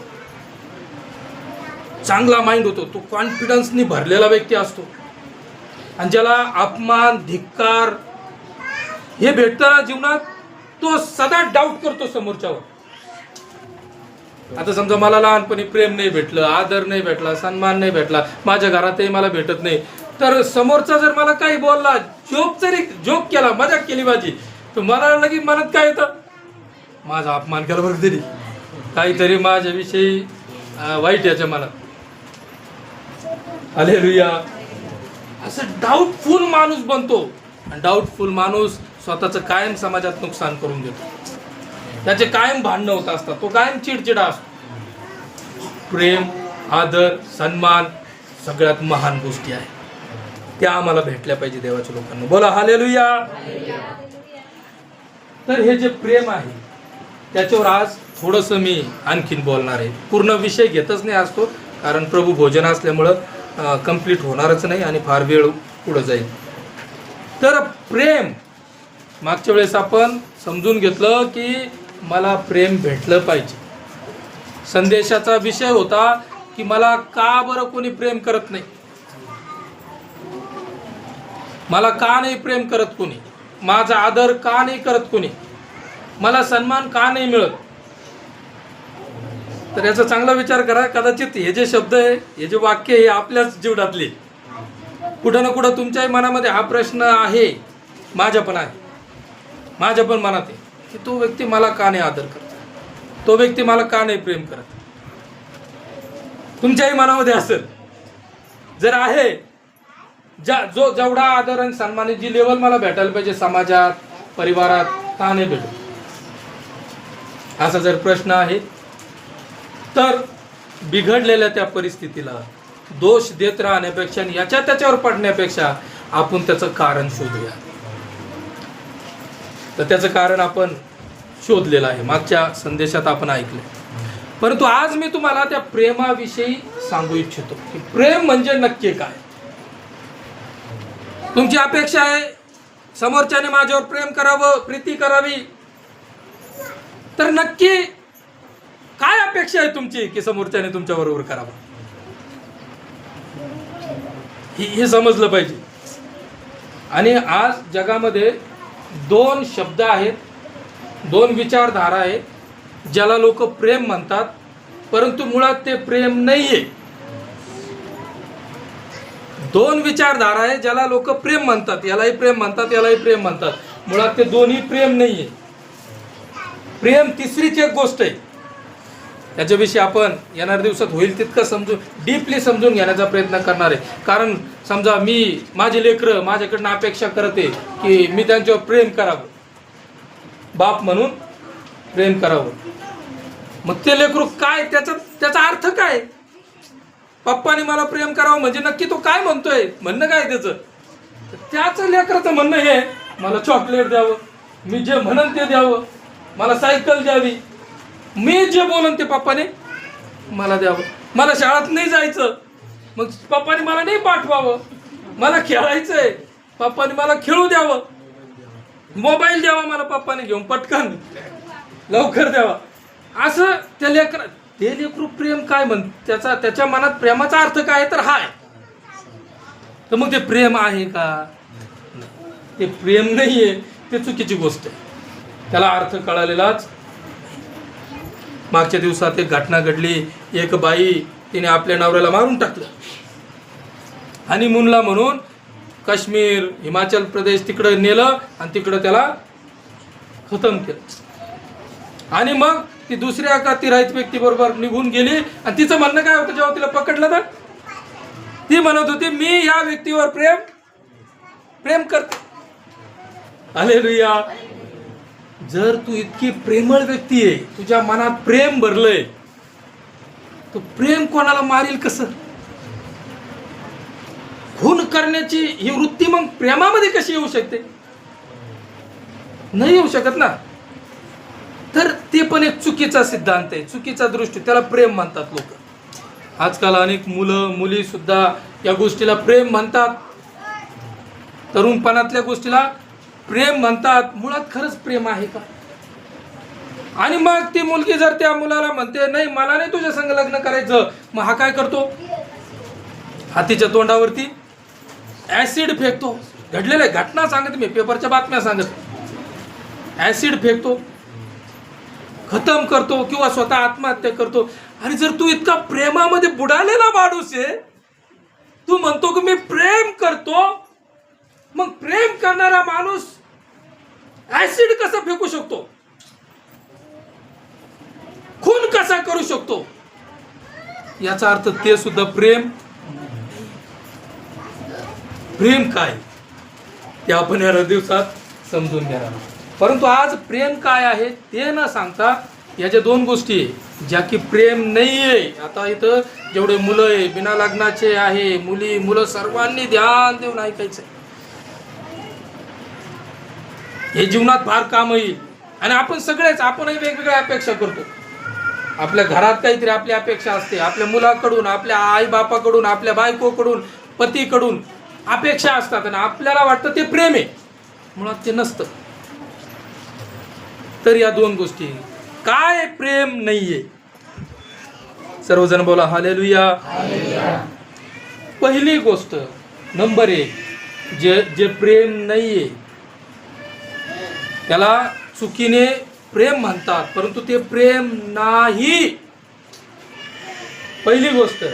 चांगला माइंड होतो. तो कॉन्फिडन्सनी भरलेला व्यक्ती असतो. आणि ज्याला अपमान, धिक्कार हे भेटतं जीवनात, तो सदा डाऊट करतो समोरच्यावर. आता समजा मला लहानपणी प्रेम नाही भेटलं, आदर नाही भेटला, सन्मान नाही भेटला, माझ्या घरातही मला भेटत नाही, तर समोरचा जर मला काही बोलला, जोक केला, मजाक केली माझी, तर मला लगेच मनात काय येतं, माझा अपमान केला बरं, तरी काहीतरी माझ्याविषयी वाईट याच्या मनात. हालेलुया. असं डाऊटफुल माणूस बनतो. आणि डाऊटफुल माणूस स्वतःचं कायम समाजात नुकसान करून घेतो. त्याचे कायम भांडणं होत असतात, तो कायम चिडचिडा असतो. प्रेम, आदर, सन्मान सगळ्यात महान गोष्टी आहेत, त्या आम्हाला भेटल्या पाहिजे देवाच्या लोकांना. बोला हालेलुया. तर हे जे प्रेम आहे त्याच्यावर आज थोडंसं मी आणखीन बोलणार आहे. पूर्ण विषय घेतच नाही असतो, कारण प्रभू भोजन असल्यामुळं कंप्लीट होणारच नाही आणि फार वेळ पुढं जाईल. तर प्रेम, मागच्या वेळेस आपण समजून घेतलं की मला प्रेम भेटलं पाहिजे. संदेशाचा विषय होता की मला का बरं कोणी प्रेम करत नाही, मला का नाही प्रेम करत कोणी, माझा आदर का नाही करत कोणी, मला सन्मान का नाही मिळत. तर याचा चांगला विचार करा. कदाचित हे जे शब्द आहे, हे जे वाक्य आहे, आपल्याच जीवनातले कुठं ना कुठं तुमच्याही मनामध्ये हा प्रश्न आहे, माझ्या पण आहे, माझ्या पण मनात आहे की तो व्यक्ती मला का नाही आदर करत, तो व्यक्ती मला का नाही प्रेम करत. तुमच्याही मनामध्ये असेल. जर आहे, जेवढा आदर आणि सन्मान, जी लेवल मला भेटायला पाहिजे समाजात, परिवारात, का नाही भेटत, असा जर प्रश्न आहे, तर बिघडलेल्या त्या परिस्थितीला दोष देत राहण्यापेक्षा आणि याच्या त्याच्यावर पडण्यापेक्षा आपण त्याचं कारण शोधूया. तर त्याचं कारण आपण शोधलेलं आहे, मागच्या संदेशात आपण ऐकलं. परंतु आज मी तुम्हाला त्या प्रेमाविषयी सांगू इच्छितो की प्रेम म्हणजे नक्की काय. तुमची अपेक्षा आहे समोरच्याने माझ्यावर प्रेम करावं, प्रीती करावी, तर नक्की काय अपेक्षा आहे तुमची की समोरच्याने तुमच्या बरोबर करावं, हे समजलं पाहिजे. आणि आज जगामध्ये 2 शब्द आहेत, 2 विचारधारा आहेत, ज्याला लोक प्रेम म्हणतात, परंतु मुळात ते प्रेम नाहीये. 2 विचारधारा आहे ज्याला लोक प्रेम म्हणतात, यालाही प्रेम म्हणतात, यालाही प्रेम म्हणतात, मुळात ते दोन्ही प्रेम नाहीये. प्रेम तिसरीच एक गोष्ट आहे. त्याच्याविषयी आपण येणाऱ्या दिवसात होईल तितकं डीपली समजून घेण्याचा प्रयत्न करणार आहे. कारण समजा माझे लेकरं माझ्याकडनं अपेक्षा करते की मी त्यांच्यावर प्रेम करावं, बाप म्हणून प्रेम करावं. मग ते लेकरू काय, त्याचा अर्थ काय? पप्पाने मला प्रेम करावं म्हणजे नक्की तो काय म्हणतोय, म्हणणं काय त्याचं लेकराचं म्हणणं हे मला चॉकलेट द्यावं, मी जे म्हणन ते द्यावं, मला सायकल द्यावी, मी जे बोलन ते पप्पाने मला द्यावं, मला शाळेत नाही जायचं मग पप्पाने मला नाही पाठवावं, मला खेळायचंय पप्पाने मला खेळू द्यावं, मोबाईल द्यावा मला पप्पाने घेऊन पटकन लवकर द्यावा. असं ते लेकरू प्रेम काय त्याच्या मनात प्रेमाचा अर्थ काय तर हाय. तर मग ते प्रेम आहे का? ते प्रेम नाहीये, ते चुकीची गोष्ट आहे. त्याला अर्थ कळालेलाच. मागच्या दिवसात एक घटना घडली. एक बाई तिने आपल्या नवऱ्याला मारून टाकलं. हनीमूनला म्हणून काश्मीर, हिमाचल प्रदेश तिकडे नेलं आणि तिकडं त्याला खतम केलं. आणि मग ती दुसऱ्या का तिराईत व्यक्ती बरोबर निघून गेली. आणि तिचं म्हणणं काय होतं जेव्हा तिला पकडलं तर ती म्हणत होती मी या व्यक्तीवर प्रेम करते. हालेलुया. जर तू इतकी प्रेमळ व्यक्ती आहे, तुझ्या मनात प्रेम भरलंय, तो प्रेम कोणाला मारील कसं? खून करण्याची ही वृत्ती मग प्रेमामध्ये कशी येऊ शकते? नाही येऊ शकत ना. तर ते पण एक चुकीचा सिद्धांत आहे, चुकीचा दृष्टी. त्याला प्रेम म्हणतात लोक. आजकाल अनेक मुलं मुली सुद्धा या गोष्टीला प्रेम म्हणतात, तरुणपणातल्या गोष्टीला प्रेम म्हणतात. मुळात खरंच प्रेम आहे का? आणि मग ती मुलगी जर त्या मुलाला म्हणते नाही मला नाही तुझ्या संग लग्न करायचं, मग हा काय करतो? हातीच्या तोंडावरती ऍसिड फेकतो. घडलेल्या घटना सांगत मी, पेपरच्या बातम्या सांगत. ऍसिड फेकतो, खतम करतो किंवा स्वतः आत्महत्या करतो. आणि जर तू इतका प्रेमामध्ये बुडालेला माणूस आहे, तू म्हणतो की मी प्रेम करतो, मग प्रेम करणारा माणूस ऍसिड कसा फेकू शकतो? खून कसा करू शकतो? याचा अर्थ ते सुद्धा प्रेम काय ते आपण या दिवसात समजून घेणार. परंतु आज प्रेम काय आहे ते न सांगता याच्या दोन गोष्टी आहे ज्या की प्रेम नाहीये. आता इथं जेवढे मुलं आहे बिना लग्नाचे आहे, मुलं सर्वांनी ध्यान देऊन ऐकायचं. हे जीवनात फार काम येईल. आणि आपणही वेगवेगळ्या अपेक्षा करतो. आपल्या घरात काहीतरी आपली अपेक्षा असते, आपल्या मुलाकडून, आपल्या आई बापाकडून, आपल्या बायकोकडून, पतीकडून अपेक्षा असतात. आणि आपल्याला वाटतं ते प्रेम आहे, मुळात ते नसतं. तर या दोन गोष्टी काय प्रेम नाहीये. सर्वजण बोला हालेलुया. पहिली गोष्ट नंबर 1, जे प्रेम नाहीये त्याला चुकीने प्रेम म्हणतात, परंतु ते प्रेम नाही. पहिली गोष्ट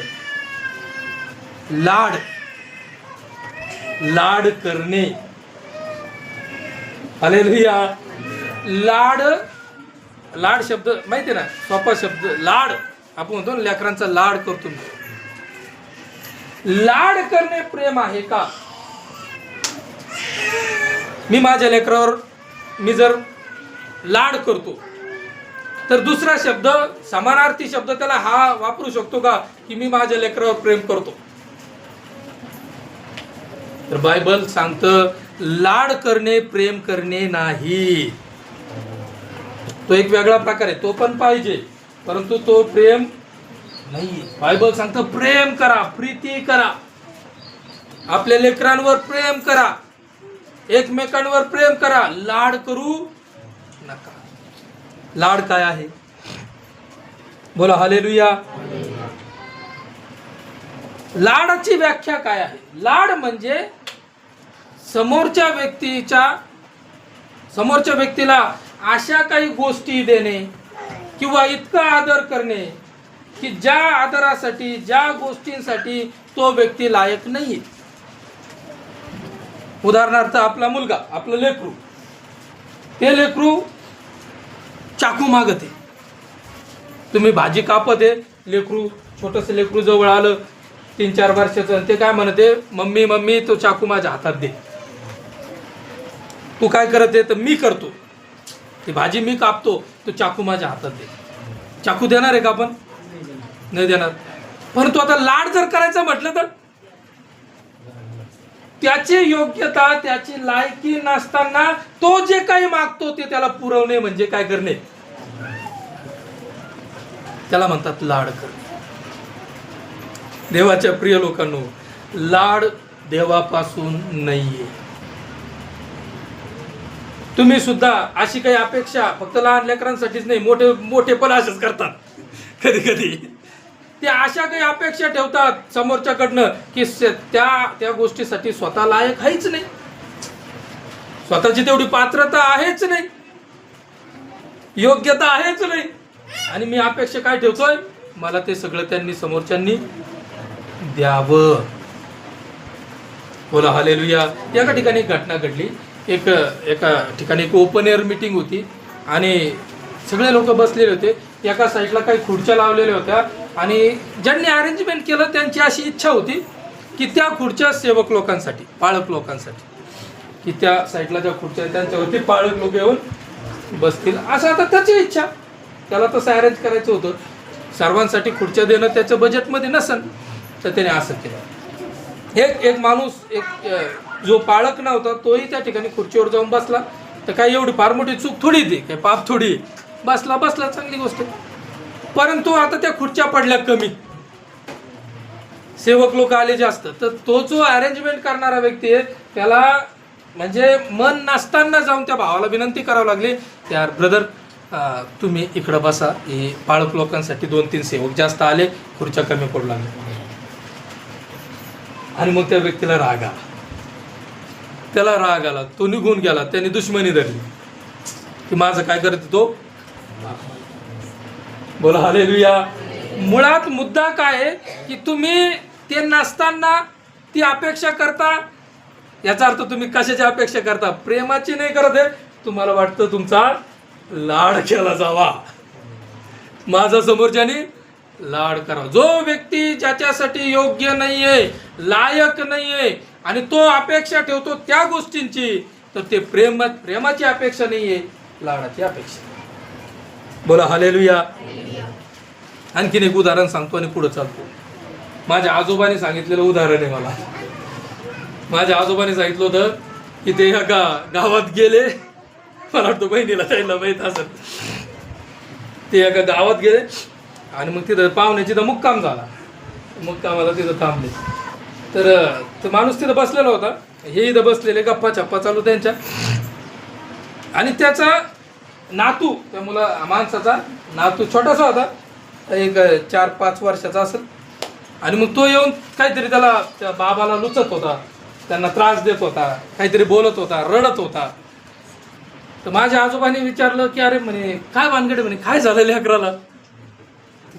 लाड करणे. हालेलुया. लाड शब्द माहिती ना, सोपा शब्द लाड. आपण म्हणतो ना लेकरांचा लाड करतो. लाड करणे प्रेम आहे का? मी माझ्या लेकरावर जर लाड करतो तर दुसरा शब्द, समानार्थी शब्द त्याला हा वापरू शकतो का की मी माझ्या लेकरावर प्रेम करतो? तर बायबल सांगतं लाड करणे प्रेम करणे नाही. तो एक वेगळा प्रकार आहे, तो पण पाहिजे, परंतु तो प्रेम नाही. बायबल सांगतं प्रेम करा, प्रीती करा, आपल्या लेकरांवर प्रेम करा, एकमेकांवर प्रेम करा, लाड करू नका. लाड काय आहे? बोला हालेलुया. लाडाची व्याख्या काय आहे? लाड म्हणजे समोरच्या व्यक्तीला अशा काही गोष्टी देणे किंवा इतका आदर करणे की ज्या आदरासाठी, ज्या गोष्टींसाठी तो व्यक्ती लायक नाहीये. उदाहरणार्थ आपला मुलगा, आपलं लेकरू, ते लेकरू चाकू मागते तुम्ही भाजी कापत आहे, लेकरू छोटंसं लेकरू जवळ आलं 3-4 वर्षाचं, आणि ते काय म्हणते, मम्मी मम्मी तो चाकू माझ्या हातात दे. तू काय करत आहे? तर मी करतो, ती भाजी मी कापतो, तो चाकू माझ्या हातात दे. चाकू देणार आहे का आपण? नाही देणार. परंतु आता लाड जर करायचं म्हटलं तर त्याची योग्यता, त्याची लायकी नसताना तो जे काही मागतो ते त्याला पुरवणे म्हणजे काय करणे, त्याला म्हणतात लाड करणे. देवाच्या प्रिय लोकांनो, लाड देवापासून नाहीये. तुम्ही सुद्धा अशी काही अपेक्षा फक्त लहान लेकरांसाठीच नाही, मोठे पण असेच करतात कधी कधी. ते अशा काही अपेक्षा ठेवतात समोरच्याकडनं की त्या गोष्टीसाठी स्वतः लायक आहेच नाही, स्वतःची तेवढी पात्रता आहेच नाही, योग्यता आहेच नाही, आणि मी अपेक्षा काय ठेवतोय, मला ते सगळं त्यांनी समोरच्यांनी द्यावं. बोला हालेलुया. एका ठिकाणी एक घटना घडली. एका ठिकाणी एक ओपन एअर मीटिंग होती आणि सगळे लोक बसलेले होते. एका साईडला काही खुर्च्या लावलेल्या होत्या आणि ज्यांनी अरेंजमेंट केलं त्यांची अशी इच्छा होती की त्या खुर्च्या सेवक लोकांसाठी, पाळक लोकांसाठी, की त्या साईडला ज्या खुर्च्या त्यांच्यावरती पाळक लोक येऊन बसतील, असं आता त्याची इच्छा. त्याला तसं अरेंज करायचं होतं. सर्वांसाठी खुर्च्या देणं त्याच्या बजेटमध्ये नसन, तर त्याने असं केलं. एक माणूस, एक जो पाळक नव्हता, तोही त्या ठिकाणी खुर्चीवर जाऊन बसला. तर काही एवढी फार मोठी चूक थोडी ती, काही पाप थोडी, बसला चांगली गोष्ट. परंतु आता त्या खुर्च्या पडल्या कमी, सेवक लोक आले जास्त. तर तो जो अरेंजमेंट करणारा व्यक्ती आहे त्याला म्हणजे मन नसताना जाऊन त्या भावाला विनंती करावी लागली, यार ब्रदर तुम्ही इकडं बसा, हे पाळक लोकांसाठी 2-3 सेवक जास्त आले, खुर्च्या कमी पडू लागल्या. आणि मग त्या व्यक्तीला राग आला, तो निघून गेला. त्याने दुश्मनी धरली की माझं काय करत तो. बोला हालेलुया. मुळात मुद्दा काय आहे की तुम्ही ते नसताना ती अपेक्षा करता. याचा अर्थ तुम्ही कशाची अपेक्षा करता? प्रेमाची नाही करत आहे. तुम्हाला वाटतं तुमचा लाड केला जावा, माझा समोरच्याने लाड करा. जो व्यक्ती ज्याच्यासाठी योग्य नाहीये, लायक नाहीये, आणि तो अपेक्षा ठेवतो त्या गोष्टींची, तर ते प्रेमाची अपेक्षा नाहीये, लाडाची अपेक्षा. बोला हालेलुया. आणखीन एक उदाहरण सांगतो आणि पुढे चालतो. माझ्या आजोबाने सांगितलेलं उदाहरण आहे. माझ्या आजोबाने सांगितलं होतं की ते एका गावात गेले, मला वाटतं बहिणीला त्याला माहीत असेल, ते एका गावात गेले आणि मग तिथं पाहुण्याची तर मुक्काम झाला. मुक्कामाला तिथं थांबले. तर माणूस तिथं बसलेला होता, हे इथं बसलेले, गप्पा छप्पा चालू त्यांच्या. आणि त्याचा नातू, त्या माणसाचा नातू छोटासा होता, एक 4-5 वर्षाचा असेल. आणि मग तो येऊन काहीतरी त्याला, त्या बाबाला लुचत होता, त्यांना त्रास देत होता, काहीतरी बोलत होता, रडत होता. तर माझ्या आजोबांनी विचारलं की अरे म्हणे काय भानगडे, म्हणे काय झालं लेकराला,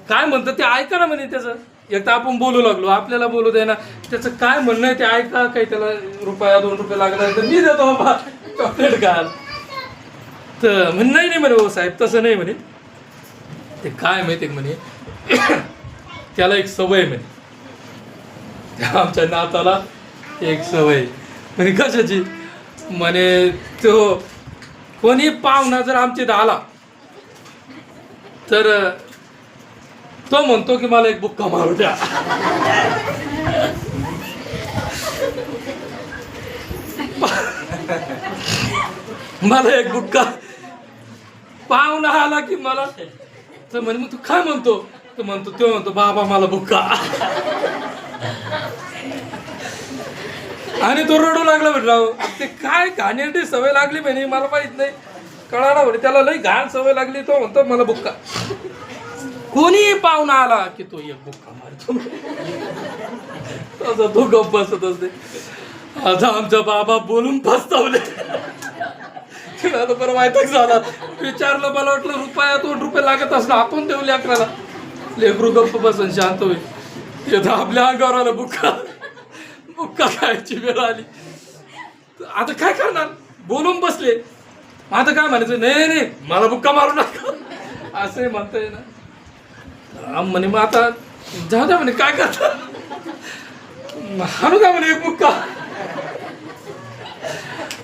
काय म्हणतं ते ऐका ना म्हणे. त्याचं एक तर आपण बोलू लागलो, आपल्याला बोलू दे ना, त्याचं काय म्हणणं आहे ते ऐका. काही त्याला ₹1-2 लागला तर मी देतो बाबा, चॉकलेट घाल. तर म्हणे नाही म्हणे, हो साहेब तसं नाही म्हणे. ते काय माहिती म्हणे, त्याला एक सवय म्हणे, त्या आमच्या नाताला एक सवय म्हणे. कशाची म्हणे, तो कोणी पाहुणा जर आमच्या इथं आला तर तो म्हणतो की मला एक बुक्का मारू द्या. मला एक बुक्का. पाहुणा आला की मला, तर म्हणे मग तू काय म्हणतो, तो म्हणतो बाबा मला बुक्का. आणि तो रडू लागला. म्हटलं ते काय घाणेरडी सवय लागली म्हणे, मला माहित नाही, कळाला म्हणे, त्याला लई घाण सवय लागली. तो म्हणतो मला बुक्का. कोणी पाहुणा आला की तो एक बुक्का मारतो. तसा तो गप्प बसत असते. आता आमचा बाबा बोलून फसतावले. बरं माहिती झाला, विचारलं, मला वाटलं ₹1-2 लागत असलं, आपण देऊ लेकराला. लेकरू गप्प बसन, शांत होईल. आपल्या अंगावर आला बुक्का खायची वेळ आली. आता काय करणार, बोलून बसले. आता काय म्हणायचं, नाही मला बुक्का मारू नका, असंही म्हणता येईल ना. म्हणे मग आता जाऊ द्या म्हणे, काय करता, हाणू का म्हणे एक बुक्का.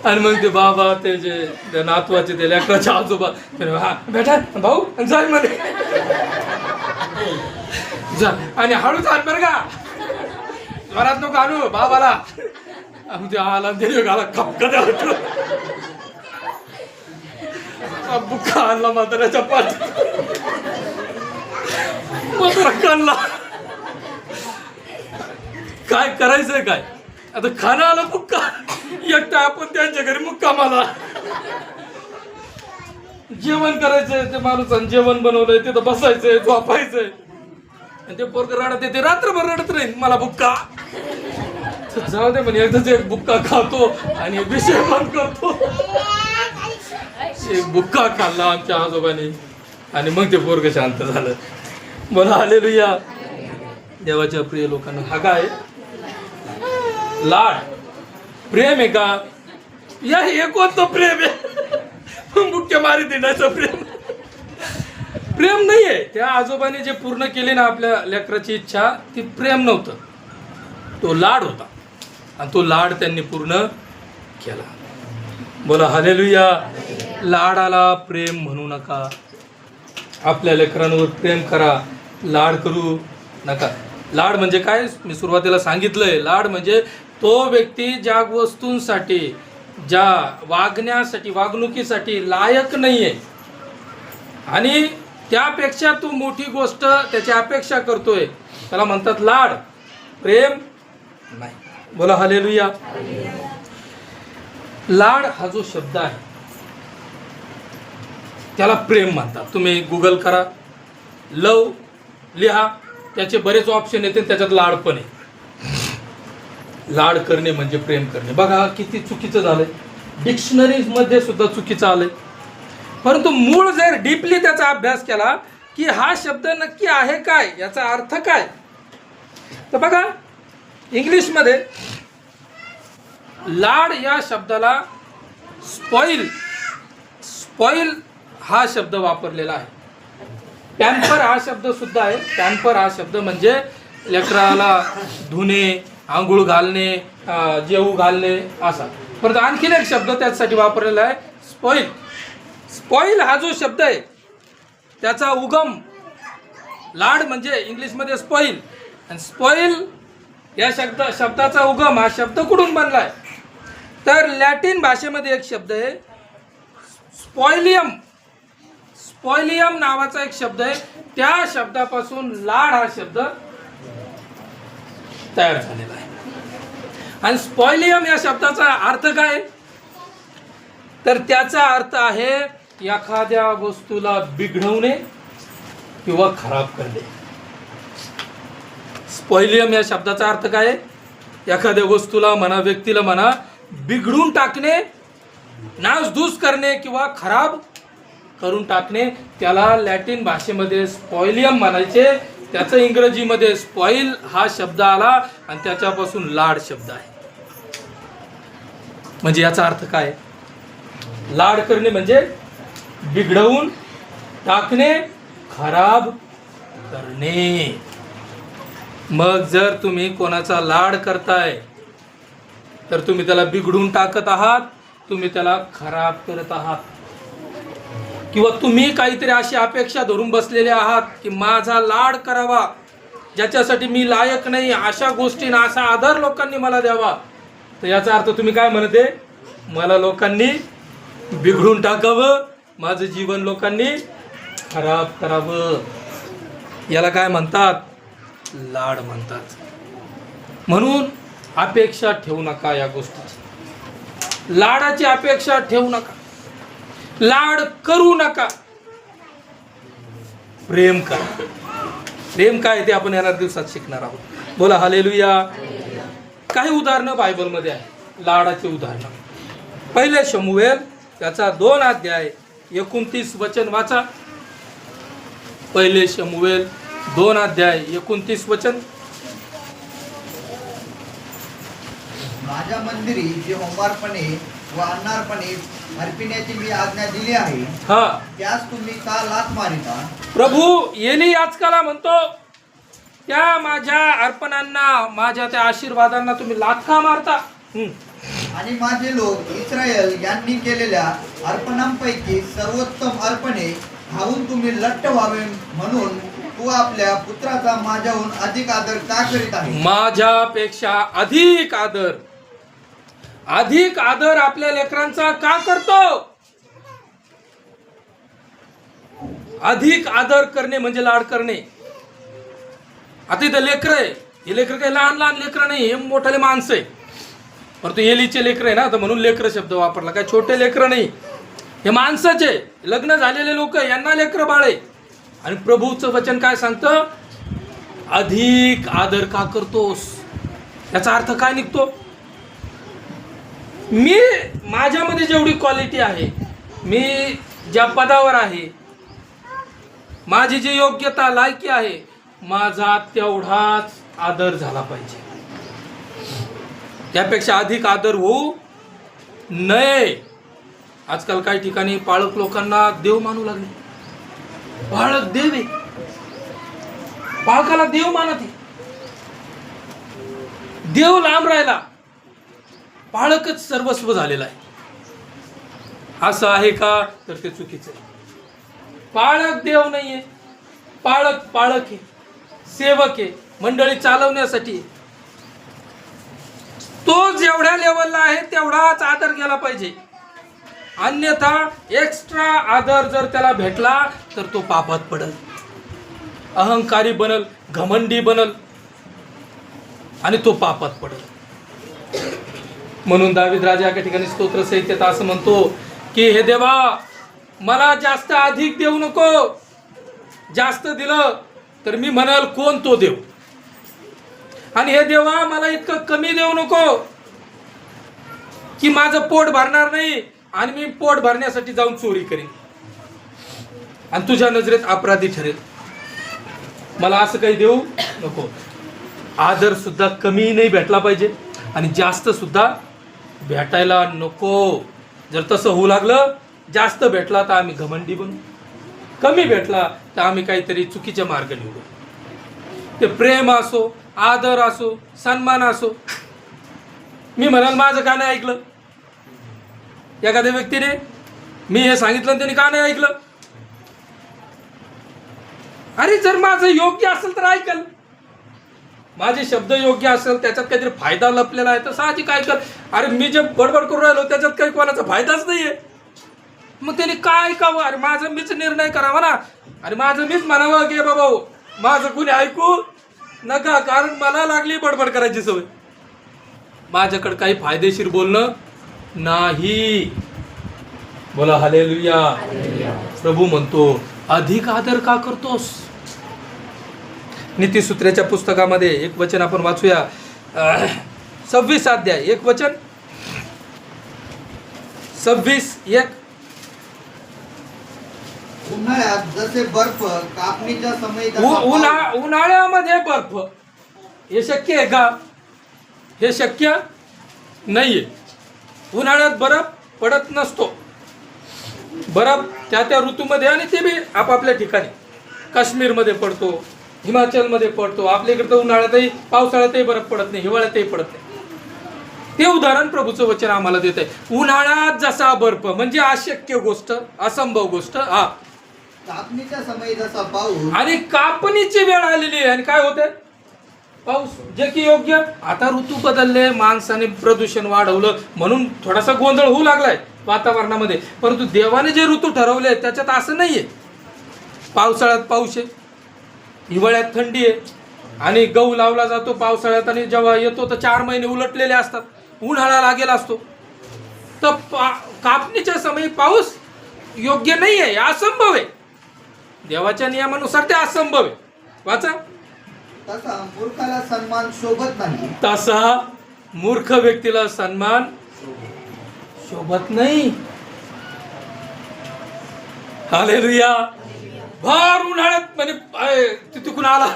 आणि मग ते बाबा ते जे त्या नातवाचे ते लेकराचे आजोबा म्हणे, हा बेटा भाऊ जाय म्हणे, जा आणि हळूच आण बरं का, घरात नको आणू बाबाला. ते आला ते घाला खपका द्या, बुक्का आणला म्हाताऱ्याच्या पाठ, म्हातारा काढला. काय करायचंय काय आता, खाणं आलं बुक्का, एकटा आपण त्यांच्या घरी मुक्कामाला. जेवण करायचंय ते माणूस, जेवण बनवलंय तिथं बसायचंय झोपायचंय, आणि ते पोरग रडत येते, रात्रभर रडत राहील मला बुक्का. जाऊ दे म्हणे, एकदाच एक बुक्का खातो आणि विषय बंद करतो. एक बुक्का खाल्ला आमच्या आजोबाने आणि मग ते पोरग शांत झालं. बोला हालेलुया. देवाच्या प्रिय लोकांना, हा काय लाड प्रेम आहे का? या हे कोणतं प्रेम आहे? मुख्य मारी देण्याचं प्रेम, प्रेम नाहीये. त्या आजोबाने जे पूर्ण केले ना आपल्या लेकराची इच्छा, ती प्रेम नव्हतं, तो लाड होता, आणि तो लाड त्यांनी पूर्ण केला. बोला हालेलुया. लाडाला प्रेम म्हणू नका. आपल्या लेकरांवर प्रेम करा, लाड करू नका. लाड म्हणजे काय, मी सुरुवातीला सांगितलंय, लाड म्हणजे तो व्यक्ती ज्या वस्तूंसाठी, ज्या वागण्यासाठी, वागणुकीसाठी लायक नाहीये आणि त्यापेक्षा तू मोठी गोष्ट त्याची अपेक्षा करतोय, त्याला म्हणतात लाड, प्रेम नाही. बोला हालेलुया. लाड हा जो शब्द आहे त्याला प्रेम म्हणतात. तुम्ही गुगल करा, लव लिहा, त्याचे बरेच ऑप्शन येते, त्याच्यात लाड पण आहे. लाड करणे म्हणजे प्रेम करणे. बघा किती चुकीचं झालंय, डिक्शनरीज मध्ये सुद्धा चुकीचं आलंय. परंतु मूळ जर डीपली त्याचा अभ्यास केला की हा शब्द नक्की आहे काय, याचा अर्थ काय, तर बघा इंग्लिशमध्ये लाड या शब्दाला स्पॉइल, स्पॉइल हा शब्द वापरलेला आहे. पॅम्पर हा शब्द सुद्धा आहे. पॅम्पर हा शब्द म्हणजे लेकराला धुणे, आंघोळ घालणे, जेवू घालणे असा. परंतु आणखीन एक शब्द त्यासाठी वापरलेला आहे, स्पॉइल. स्पॉइल हा जो शब्द आहे त्याचा उगम, लाड म्हणजे इंग्लिशमध्ये स्पॉइल, आणि स्पॉइल या शब्दाचा उगम हा शब्द कुठून बनलाय, तर लॅटिन भाषेमध्ये एक शब्द आहे स्पॉइलियम. स्पॉइलियम नावाचा एक शब्द आहे, त्या शब्दापासून लाड हा शब्द तयार झालेला आहे. आणि स्पॉइलियम या शब्दाचा अर्थ काय, तर त्याचा अर्थ आहे एखाद्या वस्तूला बिघडवणे किंवा खराब करणे. स्पॉइलियम या शब्दाचा अर्थ काय, एखाद्या वस्तूला म्हणा, व्यक्तीला म्हणा, बिघडून टाकणे, नासधूस करणे किंवा खराब करून टाकणे, त्याला लॅटिन भाषेमध्ये स्पॉइलियम म्हणायचे. त्याचं इंग्रजीमध्ये स्पॉइल हा शब्द आला आणि त्याच्यापासून लाड शब्द आहे. म्हणजे याचा अर्थ काय, लाड करणे म्हणजे बिघडवून टाकणे, खराब करणे. मग जर तुम्ही कोणाचा लाड करताय तर तुम्ही त्याला बिघडून टाकत आहात, तुम्ही त्याला खराब करत आहात, किंवा तुम्ही काहीतरी अशी अपेक्षा धरून बसलेले आहात की माझा लाड करावा, ज्याच्यासाठी मी लायक नाही, अशा गोष्टींना असा आदर लोकांनी मला द्यावा. तर याचा अर्थ तुम्ही काय म्हणते, मला लोकांनी बिघडून टाकावं, माझं जीवन लोकांनी खराब करावं. याला काय म्हणतात, लाड म्हणतात. म्हणून अपेक्षा ठेवू नका या गोष्टीची, लाडाची अपेक्षा ठेवू नका, लाड करू नका, प्रेम करा. प्रेम काय ते आपण येणाऱ्या दिवसात शिकणार आहोत. बोला हालेलुया. काही उदाहरणं बायबलमध्ये आहे लाडाची उदाहरणं. पहिले शमूएल त्याचा 2 अध्याय 29 वचन वाचा. पहिले शमूएल 2 अध्याय 29 वचन. माझ्या मंदिरी जे होमार्पणे व अन्नार्पणे अर्पिण्याची मी आज्ञा दिली आहे, हा त्यास तुम्ही का लाथ मारिता? प्रभू एली आजकाला म्हणतो त्या माझ्या अर्पणांना, माझ्या त्या आशीर्वादांना तुम्ही लाथ का मारता? आणि माझे लोक इस्रायल यांनी केलेल्या अर्पणांपैकी सर्वोत्तम अर्पणे खाऊन तुम्ही लट्ट व्हावे म्हणून तू आपल्या पुत्राचा माझ्याहून अधिक आदर का करीत आहे? माझ्यापेक्षा अधिक आदर, अधिक आदर आपल्या लेकरांचा का करतो? अधिक आदर करणे म्हणजे लाड करणे. आता इथं लेकर आहे, हे लेकर काही लहान लहान लेकर नाही, हे मोठाले माणसं आहे. परंतु एलीचे लेकर आहे ना, तर म्हणून लेकर शब्द वापरला. काय छोटे लेकर नाही, हे माणसाचे लग्न झालेले लोक, यांना लेकर बाळे. आणि प्रभूचं वचन काय सांगतं? अधिक आदर का करतोस? याचा अर्थ काय निघतो? मी माझ्यामध्ये जेवढी क्वालिटी आहे, मी ज्या पदावर आहे, माझी जी योग्यता लायकी आहे, माझा तेवढाच आदर झाला पाहिजे. त्यापेक्षा अधिक आदर होऊ नये. आजकाल काही ठिकाणी पाळक लोकांना देव मानू लागले. पाळक देव आहे, पाळकाला देव मानत आहे. देव लांब राहिला, पाळकच सर्वस्व झालेला आहे. असं आहे का? तर ते चुकीचं आहे. पाळक देव नाहीये, पाळक पाळक आहे, सेवक आहे, मंडळी चालवण्यासाठी. तो जेवढ्या लेवलला आहे तेवढाच आदर केला पाहिजे. अन्यथा एक्स्ट्रा आदर जर त्याला भेटला तर तो पापात पडल, अहंकारी बनल, घमंडी बनल आणि तो पापात पडल. म्हणून दावीद राजा एका ठिकाणी स्तोत्र संहितेत असं म्हणतो की हे देवा, मला जास्त अधिक देऊ नको. जास्त दिलं तर मी म्हणाल कोण तो देव, आणि हे देवा मला इतकं कमी देऊ नको की माझं पोट भरणार नाही आणि मी पोट भरण्यासाठी जाऊन चोरी करेन आणि तुझ्या नजरेत अपराधी ठरेल. मला असं काही देऊ नको. आदर सुद्धा कमी नाही भेटला पाहिजे आणि जास्त सुद्धा भेटायला नको. जर तसं होऊ लागलं, जास्त भेटला तर आम्ही घमंडी बनू, कमी भेटला तर आम्ही काहीतरी चुकीच्या मार्ग निवडू. ते प्रेम असो, आदर असो, सन्मान असो. मी म्हणाल माझं का नाही ऐकलं? एखाद्या व्यक्तीने मी हे सांगितलं त्यांनी का नाही ऐकलं? अरे जर माझं योग्य असेल तर ऐकल, माझे शब्द योग्य असेल, त्याच्यात काहीतरी फायदा लपलेला आहे तर साहजिक ऐकल. अरे मी जे बडबड करून राहिलो त्याच्यात काही कोणाचा फायदाच नाहीये, मग त्याने काय ऐकावं? अरे माझं मीच निर्णय करावा ना, आणि माझं मीच म्हणावं की बाबा माझं कुणी ऐकू नका, कारण मला लागली बडबड करायची सवय. माझ्याकडे काही फायदेशीर बोलणं नाही. बोला हालेलुया. प्रभू म्हणतो अधिक आदर का करतोस? नीतिसूत्रेच्या पुस्तकामध्ये एक वचन आपण वाचूया. 26 अध्याय, एक वचन 26:1. उन्हाळ्यात जसे बर्फ कापणीच्या समयी उन्हाळ्यामध्ये बर्फ, हे शक्य आहे का? हे शक्य नाहीये. उन्हाळ्यात बर्फ पडत नसतो. बर्फ त्या त्या ऋतूमध्ये, आणि ते बी आपापल्या ठिकाणी. काश्मीरमध्ये पडतो, हिमाचलमध्ये पडतो. आपल्या इकडे तर उन्हाळ्यातही, पावसाळ्यातही बर्फ पडत नाही, हिवाळ्यातही पडत नाही. ते उदाहरण प्रभूचं वचन आम्हाला देत आहे. उन्हाळ्यात जसा बर्फ म्हणजे अशक्य गोष्ट, असंभव गोष्ट. हा, कापणीच्या समयी जसा पाऊस, आणि कापणीची वेळ आलेली आहे आणि काय होते? पाऊस, जे की योग्य. आता ऋतू बदलले, माणसाने प्रदूषण वाढवलं म्हणून थोडासा गोंधळ होऊ लागलाय वातावरणामध्ये. परंतु देवाने जे ऋतू ठरवले त्याच्यात असं नाहीये. पावसाळ्यात पाऊस आहे, हिवाळ्यात थंडी आहे, आणि गहू लावला जातो पावसाळ्यात, आणि जेव्हा येतो तर 4 महिने उलटलेले असतात, उन्हाळा लागेल असतो. तर कापणीच्या समयी पाऊस योग्य नाही आहे, असंभव आहे. देवाच्या नियमानुसार ते असंभव आहे. वाचा. तसा मूर्खाला सन्मान शोभत नाही. तसा मूर्ख व्यक्तीला सन्मान शोभत नाही. हालेलुया. भर उन्हाळ्यात म्हणजे तिकून आला,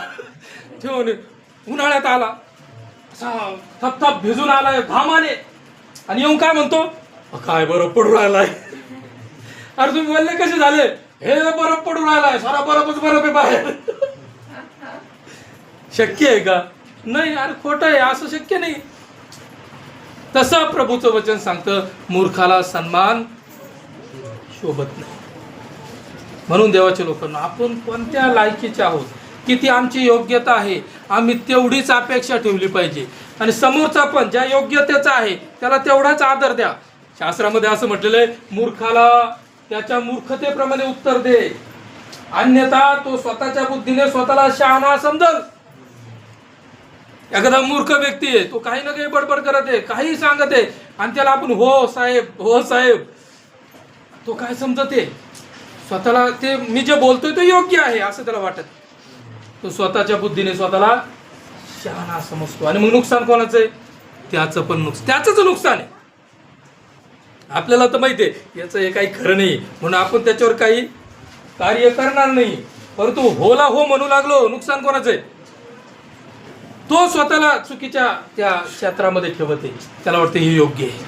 उन्हाळ्यात आला, असा थपथप भिजून आलाय घामाने, आणि येऊन काय म्हणतो? काय बरं पडू राहिलाय, अरे तुम्ही बोलले कसे झाले, हे बरं पडू राहिलाय, सारा बरफच बरफ आहे बाहेर. शक्य आहे का? नाही, अरे खोटं आहे, असं शक्य नाही. तसं प्रभूचं वचन सांगतं, मूर्खाला सन्मान शोभत नाही. म्हणून देवाच्या लोकांना आपण कोणत्या लायकीचे आहोत, किती आमची योग्यता आहे, आम्ही तेवढीच अपेक्षा ठेवली पाहिजे. आणि समोरचा पण ज्या योग्यतेचा आहे त्याला तेवढाच आदर द्या. शास्त्रामध्ये असं म्हटलेलं आहे, मूर्खाला त्याच्या मूर्खतेप्रमाणे उत्तर दे, अन्यथा तो स्वतःच्या बुद्धीने स्वतःला शहाणा समजल. एखादा मूर्ख व्यक्ती आहे, तो काही ना काही बडबड करत आहे, काही सांगत आहे, आणि त्याला आपण हो साहेब, हो साहेब, तो काय समजत आहे, स्वतःला ते मी जे बोलतोय ते योग्य आहे असं त्याला वाटत. तो स्वतःच्या बुद्धीने स्वतःला शहाणा समजतो. आणि मग नुकसान कोणाचं आहे? त्याचं पण नुकसान, त्याचंच नुकसान आहे. आपल्याला तर माहिती आहे याचं हे काही खरं नाही, म्हणून आपण त्याच्यावर काही कार्य करणार नाही. परंतु होला हो म्हणू लागलो, नुकसान कोणाचं आहे? तो स्वतःला चुकीच्या त्या क्षेत्रामध्ये ठेवत आहे, त्याला वाटतं हे योग्य आहे.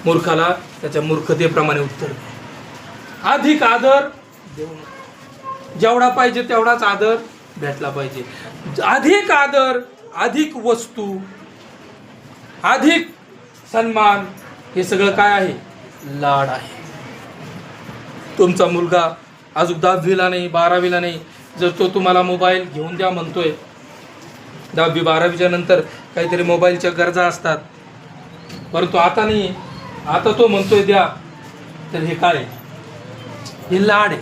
मूर्खाला त्याच्या मूर्खतेप्रमाणे उत्तर दे. अधिक आदर देऊ नका, जेवढा पाहिजे तेवढाच आदर भेटला पाहिजे. अधिक आदर, अधिक वस्तू, अधिक सन्मान, हे सगळं काय आहे? लाड आहे. तुमचा मुलगा अजून 10वीला नाही, 12वीला नाही, जर तो तुम्हाला मोबाईल घेऊन द्या म्हणतोय, 10वी 12वीच्या नंतर काहीतरी मोबाईलच्या गरजा असतात, परंतु आता नाही, आता तो म्हणतोय द्या, तर हे काय? हे लाड आहे.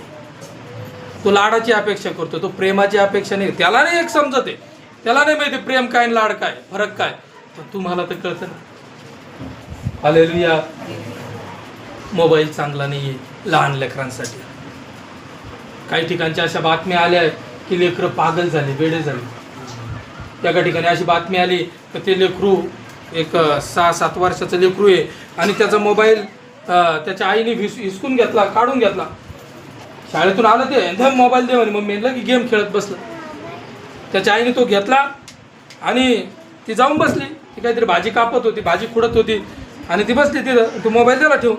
तो लाडाची अपेक्षा करतो, तो प्रेमाची अपेक्षा नाही. त्याला नाही एक समजत आहे, त्याला नाही माहिती प्रेम काय आणि लाड काय, फरक काय, पण तुम्हाला तर कळतं ना. हालेलुया. मोबाईल चांगला नाहीये लहान लेकरांसाठी. काही ठिकाणच्या अशा बातम्या आल्या की लेकरं पागल झाले, वेडे झाले. एका ठिकाणी अशी बातमी आली तर ते लेकरू, एक 6-7 वर्षाचं लेकरू आहे, आणि त्याचा मोबाईल त्याच्या आईने हिसकून घेतला, काढून घेतला. शाळेतून आलं ते मोबाईल दे म्हणे, मग मेनलं की गेम खेळत बसलं. त्याच्या आईने तो घेतला आणि ती जाऊन बसली, ती काहीतरी भाजी कापत होती, भाजी खुडत होती, आणि ती बसली तिथं, तो मोबाईल त्याला ठेवून.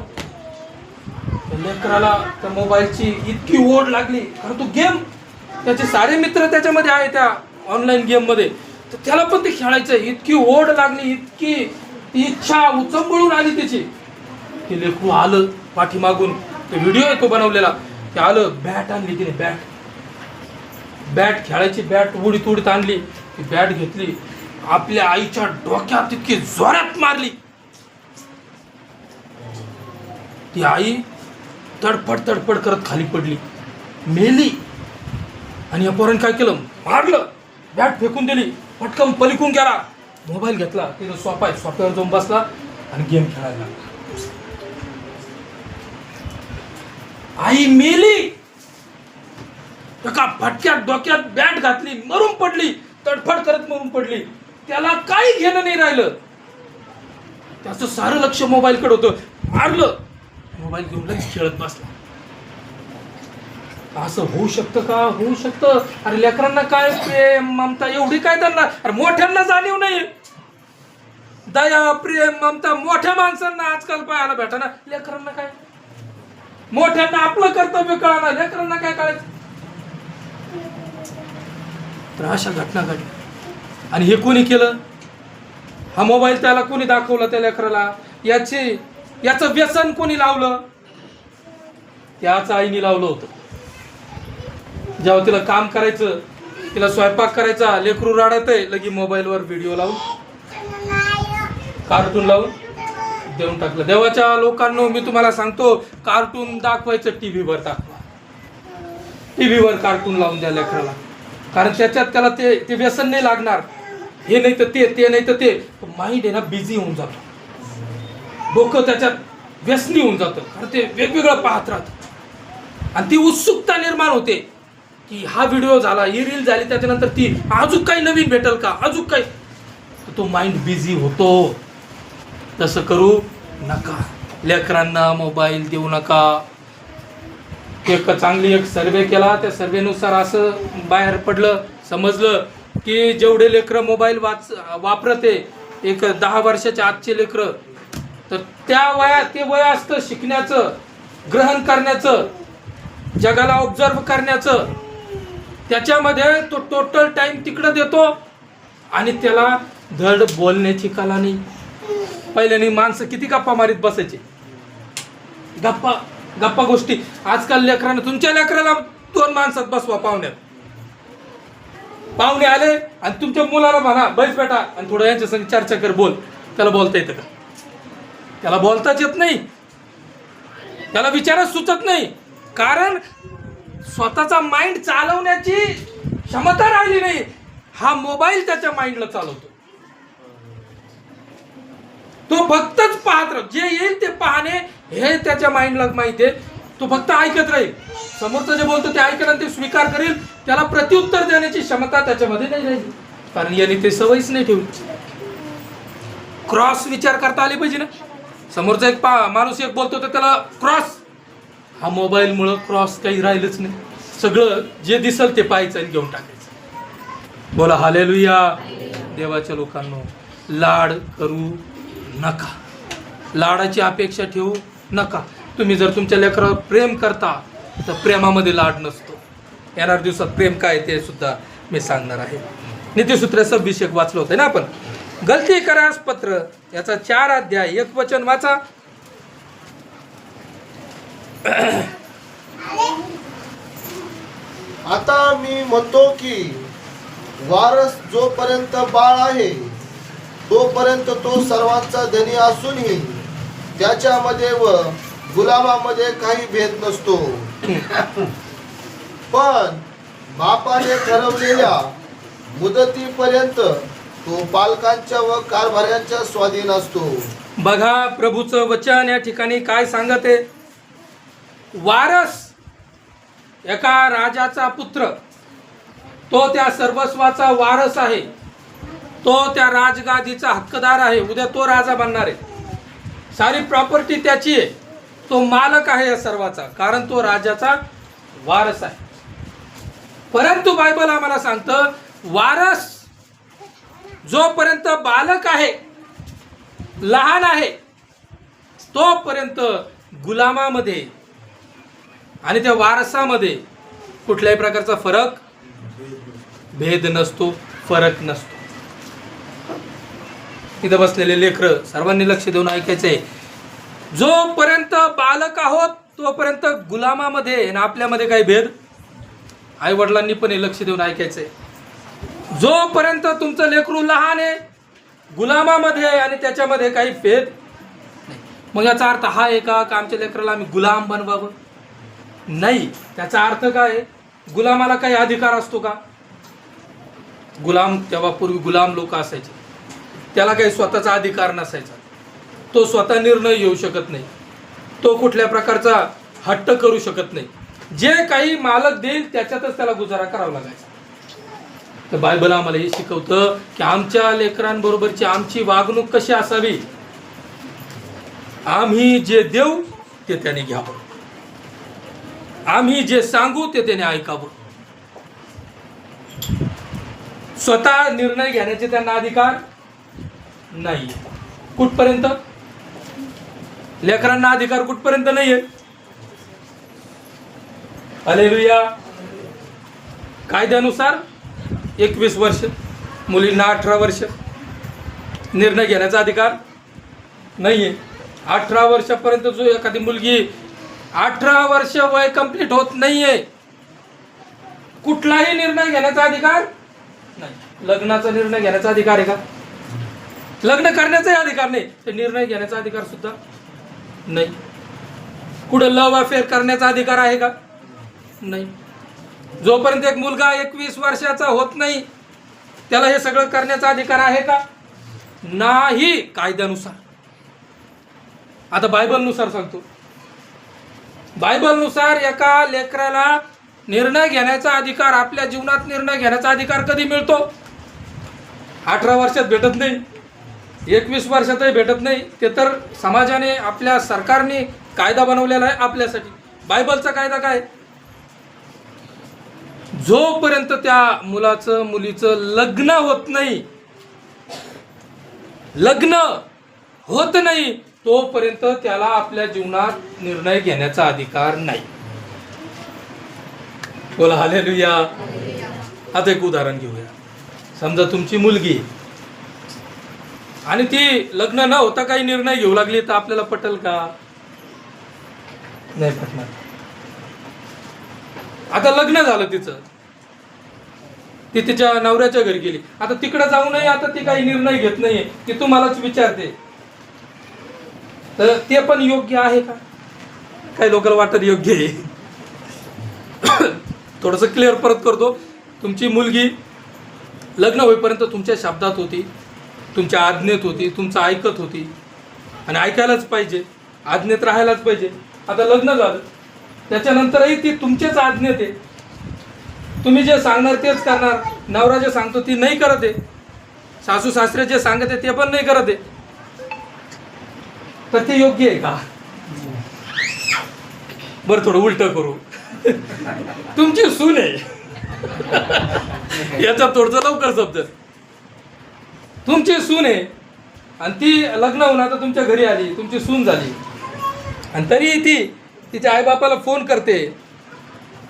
लेकराला त्या मोबाईलची इतकी ओढ लागली, कारण तो गेम, त्याचे सारे मित्र त्याच्यामध्ये आहे त्या ऑनलाईन गेममध्ये, तर त्याला पण ते खेळायचं. इतकी ओढ लागली, इतकी इच्छा उचंबळून आली त्याची. ते लेकरू आलं पाठीमागून, ते व्हिडिओ आहे तो बनवलेला, ते आलं, बॅट आणली तिने, बॅट खेळायची, बॅट उडीत उडीत आणली, ती बॅट घेतली, आपल्या आईच्या डोक्यात इतकी जोरात मारली. ती आई तडफड तडफड करत खाली पडली, मेली. आणि या पोराने काय केलं? मारलं, बॅट फेकून दिली, पटकन पलिकून गेला, मोबाईल घेतला, तिथं सोफा आहे, सोफ्यावर जाऊन बसला आणि गेम खेळायला लागला. आई मेली. एका फटक्यात डोक्यात बॅट घातली, मरून पडली, तडफड करत मरून पडली. त्याला काही घेणं नाही राहिलं, त्याचं सारं लक्ष मोबाईलकडे होतं. मारलं, मोबाईल घेऊन लगेच खेळत बसला. असं होऊ शकतं का? होऊ शकतं. अरे लेकरांना काय प्रेम ममता एवढी काय त्यांना, अरे मोठ्यांना जाणीव नाही. दया प्रेम ममता मोठ्या माणसांना आजकाल पाहायला भेटा, लेकरांना काय? मोठ्यांना आपलं कर्तव्य कळणार, लेकरांना काय कळायचं? तर अशा घटना घडल्या. आणि हे कोणी केलं? हा मोबाईल त्याला कोणी दाखवला त्या लेकराला? याचं व्यसन कोणी लावलं? त्याच आईने लावलं होतं. जेव्हा तिला काम करायचं, तिला स्वयंपाक करायचा, लेकरू रडतंय, लगी मोबाईलवर व्हिडिओ लावून, कार्टून लावून देऊन टाकलं. देवाच्या लोकांनो, मी तुम्हाला सांगतो, कार्टून दाखवायचं टीव्हीवर दाखवा, टीव्हीवर कार्टून लावून द्या लेकराला, कारण त्याच्यात त्याला ते व्यसन नाही लागणार. हे नाही तर ते नाही तर ते, माइंड आहे ना बिझी होऊन जातो, डोकं त्याच्यात व्यसनी होऊन जातं, कारण ते वेगवेगळं पाहत राहतं. आणि ती उत्सुकता निर्माण होते की हा व्हिडिओ झाला, ही रील झाली, त्याच्यानंतर ती अजून काही नवीन भेटेल का, अजून काही, तो माइंड बिझी होतो. तसं करू नका, लेकरांना मोबाईल देऊ नका. एक सर्वे केला, त्या सर्वेनुसार असं बाहेर पडलं, समजलं की जेवढे लेकरं मोबाईल वापरते, एक 10 वर्षाच्या आजचे लेकरं तर त्या वयात ते वय असतं शिकण्याचं, ग्रहण करण्याचं, जगाला ऑब्झर्व करण्याचं. त्याच्यामध्ये तो टोटल टाइम तिकडं देतो आणि त्याला धड बोलण्याची कला नाही. पहिल्याने माणसं किती गप्पा मारीत बसायचे, गप्पा गप्पा गोष्टी. आजकाल लेकरांना, तुमच्या लेकराला 2 माणसात बसवा पाहुण्यात, पाहुणे आले आणि तुमच्या मुलाला म्हणा बैस बेटा आणि थोडं यांच्या संग चर्चा कर, बोल. त्याला बोलता येतं का? त्याला बोलताच येत नाही, त्याला विचारच सुचत नाही. कारण स्वतःचा माइंड चालवण्याची क्षमता राहिली नाही. हा मोबाईल त्याच्या माइंडला चालवतो. तो फक्तच पाहत राहतो, जे येईल ते पाहणे हे त्याच्या माइंडला माहिती आहे. तो फक्त ऐकत राहील, समोरचं जे बोलतो ते ऐकेल आणि ते स्वीकार करेल. त्याला प्रत्युत्तर देण्याची क्षमता त्याच्यामध्ये नाही राहिली, कारण याने ते सवयच नाही ठेवली. क्रॉस विचार करता आले पाहिजे ना. समोरचा एक माणूस एक बोलतो तर त्याला क्रॉस. हा मोबाईलमुळं क्रॉस काही राहिलंच नाही. सगळं जे दिसल ते पाहायचं आणि घेऊन टाकायचं. बोला हालेलुया. देवाच्या लोकांनो, लाड करू नका, लाडाची अपेक्षा ठेवू नका. तुम्ही जर तुमच्या लेकरावर प्रेम करता तर प्रेमामध्ये लाड नसतो. येणाऱ्या दिवसात प्रेम काय ते सुद्धा मी सांगणार आहे. नीतिसूत्र 26 वाचलं होतं ना आपण. गलती करास पत्र याचा 4 अध्याय 1 वचन वाचा. आता मी म्हणतो की वारस जोपर्यंत बाळ आहे तोपर्यंत तो सर्वांचा धनी असूनही त्याच्यामध्ये व गुलामामध्ये काही भेद नसतो. पण बापाने ठरवलेल्या मुदतीपर्यंत तो पालकांच्या व कारभाऱ्यांच्या स्वाधीन असतो. बघा प्रभूचं वचन या ठिकाणी काय सांगत आहे. वारस एका राजाचा पुत्र, तो त्या सर्वस्वाचा वारस आहे, तो त्या राजगादीचा हक्कदार आहे. उद्या तो राजा बनणार आहे, सारी प्रॉपर्टी त्याची आहे, तो मालक आहे या सर्वाचा, कारण तो राजाचा वारस आहे. परंतु बायबल आम्हाला सांगतं वारस जोपर्यंत बालक आहे, लहान आहे, तोपर्यंत गुलामामध्ये आणि त्या वारसामध्ये कुठल्याही प्रकारचा फरक, भेद नसतो, फरक नसतो. इथं बसलेले लेकरं सर्वांनी लक्ष देऊन ऐकायचंय. जोपर्यंत बालक आहोत तोपर्यंत गुलामामध्ये आणि आपल्यामध्ये काही भेद, आई वडिलांनी पण हे लक्ष देऊन ऐकायचंय. जोपर्यंत तुमचं लेकरू लहान आहे, गुलामामध्ये आणि त्याच्यामध्ये काही भेद नाही. मग याचा अर्थ हा आहे का आमच्या लेकराला आम्ही गुलाम बनवावं? नाही. त्याचा अर्थ काय? गुलामाला काही अधिकार असतो का? गुलाम तेव्हा पूर्वी गुलाम लोक असायचे, त्याला काही स्वतःचा अधिकार नसायचा. तो स्वतः निर्णय घेऊ शकत नाही, तो कुठल्या प्रकारचा हट्ट करू शकत नाही. जे काही मालक देईल त्याच्यातच त्याला गुजारा करावा लागायचा. तर बायबल आम्हाला हे शिकवतं की आमच्या लेकरांबरोबरची आमची वागणूक कशी असावी. आम्ही जे देऊ ते त्याने घ्यावं, आम्ही जे सांगू ते त्याने ऐकावं. स्वतः निर्णय घेण्याचे त्यांना अधिकार नाही. कुठपर्यंत? लेकरांना अधिकार कुठपर्यंत नाहीये? हालेलुया. कायद्यानुसार 21 वर्ष, मुलींना 18 वर्ष निर्णय घेण्याचा अधिकार नाहीये. 18 वर्षापर्यंत जो एखादी मुलगी 18 वर्ष वय कंप्लीट होत नाहीये, कुठलाही निर्णय घेण्याचा अधिकार नाही. लग्नाचा निर्णय घेण्याचा अधिकार आहे का? लग्न करण्याचाही अधिकार नाही, तर निर्णय घेण्याचा अधिकार सुद्धा नाही. कुठं लव्ह अफेअर करण्याचा अधिकार आहे का? नाही. जोपर्यंत एक मुलगा 21 वर्षाचा होत नाही त्याला हे सगळं करण्याचा अधिकार आहे का? नाही. कायद्यानुसार. आता बायबलनुसार सांगतो. बायबलनुसार एका लेकराला निर्णय घेण्याचा अधिकार, आपल्या जीवनात निर्णय घेण्याचा अधिकार कधी मिळतो? 18 वर्षात भेटत नाही, 21 वर्षातही भेटत नाही. ते तर समाजाने, आपल्या सरकारने कायदा बनवलेला आहे आपल्यासाठी. बायबलचा कायदा काय? जोपर्यंत त्या मुलाचं मुलीचं लग्न होत नाही, लग्न होत नाही, तोपर्यंत त्याला आपल्या जीवनात निर्णय घेण्याचा अधिकार नाही. बोला हालेलुया. आता एक उदाहरण घेऊया. समजा तुमची मुलगी आणि ती लग्न न होता काही निर्णय घेऊ लागली, तर आपल्याला पटेल का? नाही पटणार. आता लग्न झालं तिचं, ती तिच्या नवऱ्याच्या घरी गेली, आता तिकडे जाऊ नये, आता ती काही निर्णय घेत नाहीये, ती तुम्हालाच विचारते, तर ते पण योग्य आहे का? काही लोकांना वाटत योग्य आहे. थोडंसं क्लिअर परत करतो. तुमची मुलगी लग्न होईपर्यंत तुमच्या शब्दात होती, तुमच्या आज्ञेत होती, तुमचं ऐकत होती, आणि ऐकायलाच पाहिजे, आज्ञेत राहायलाच पाहिजे. आता लग्न झालं, त्याच्यानंतरही ती तुमचेच आज्ञेत आहे, तुम्ही जे सांगणार तेच करणार. नवरा जे सांगतो ती नाही करत आहे, सासू सासरे जे सांगत आहे ते पण नाही करत आहे, तर ते योग्य आहे का? बरं, थोडं उलट करू. तुमची सून आहे, याचा थोडंसं लवकर समजेल. तुमची सून आहे आणि ती लग्न होऊन आता तुमच्या घरी आली, तुमची सून झाली, आणि तरी ती तिच्या आईबापाला फोन करते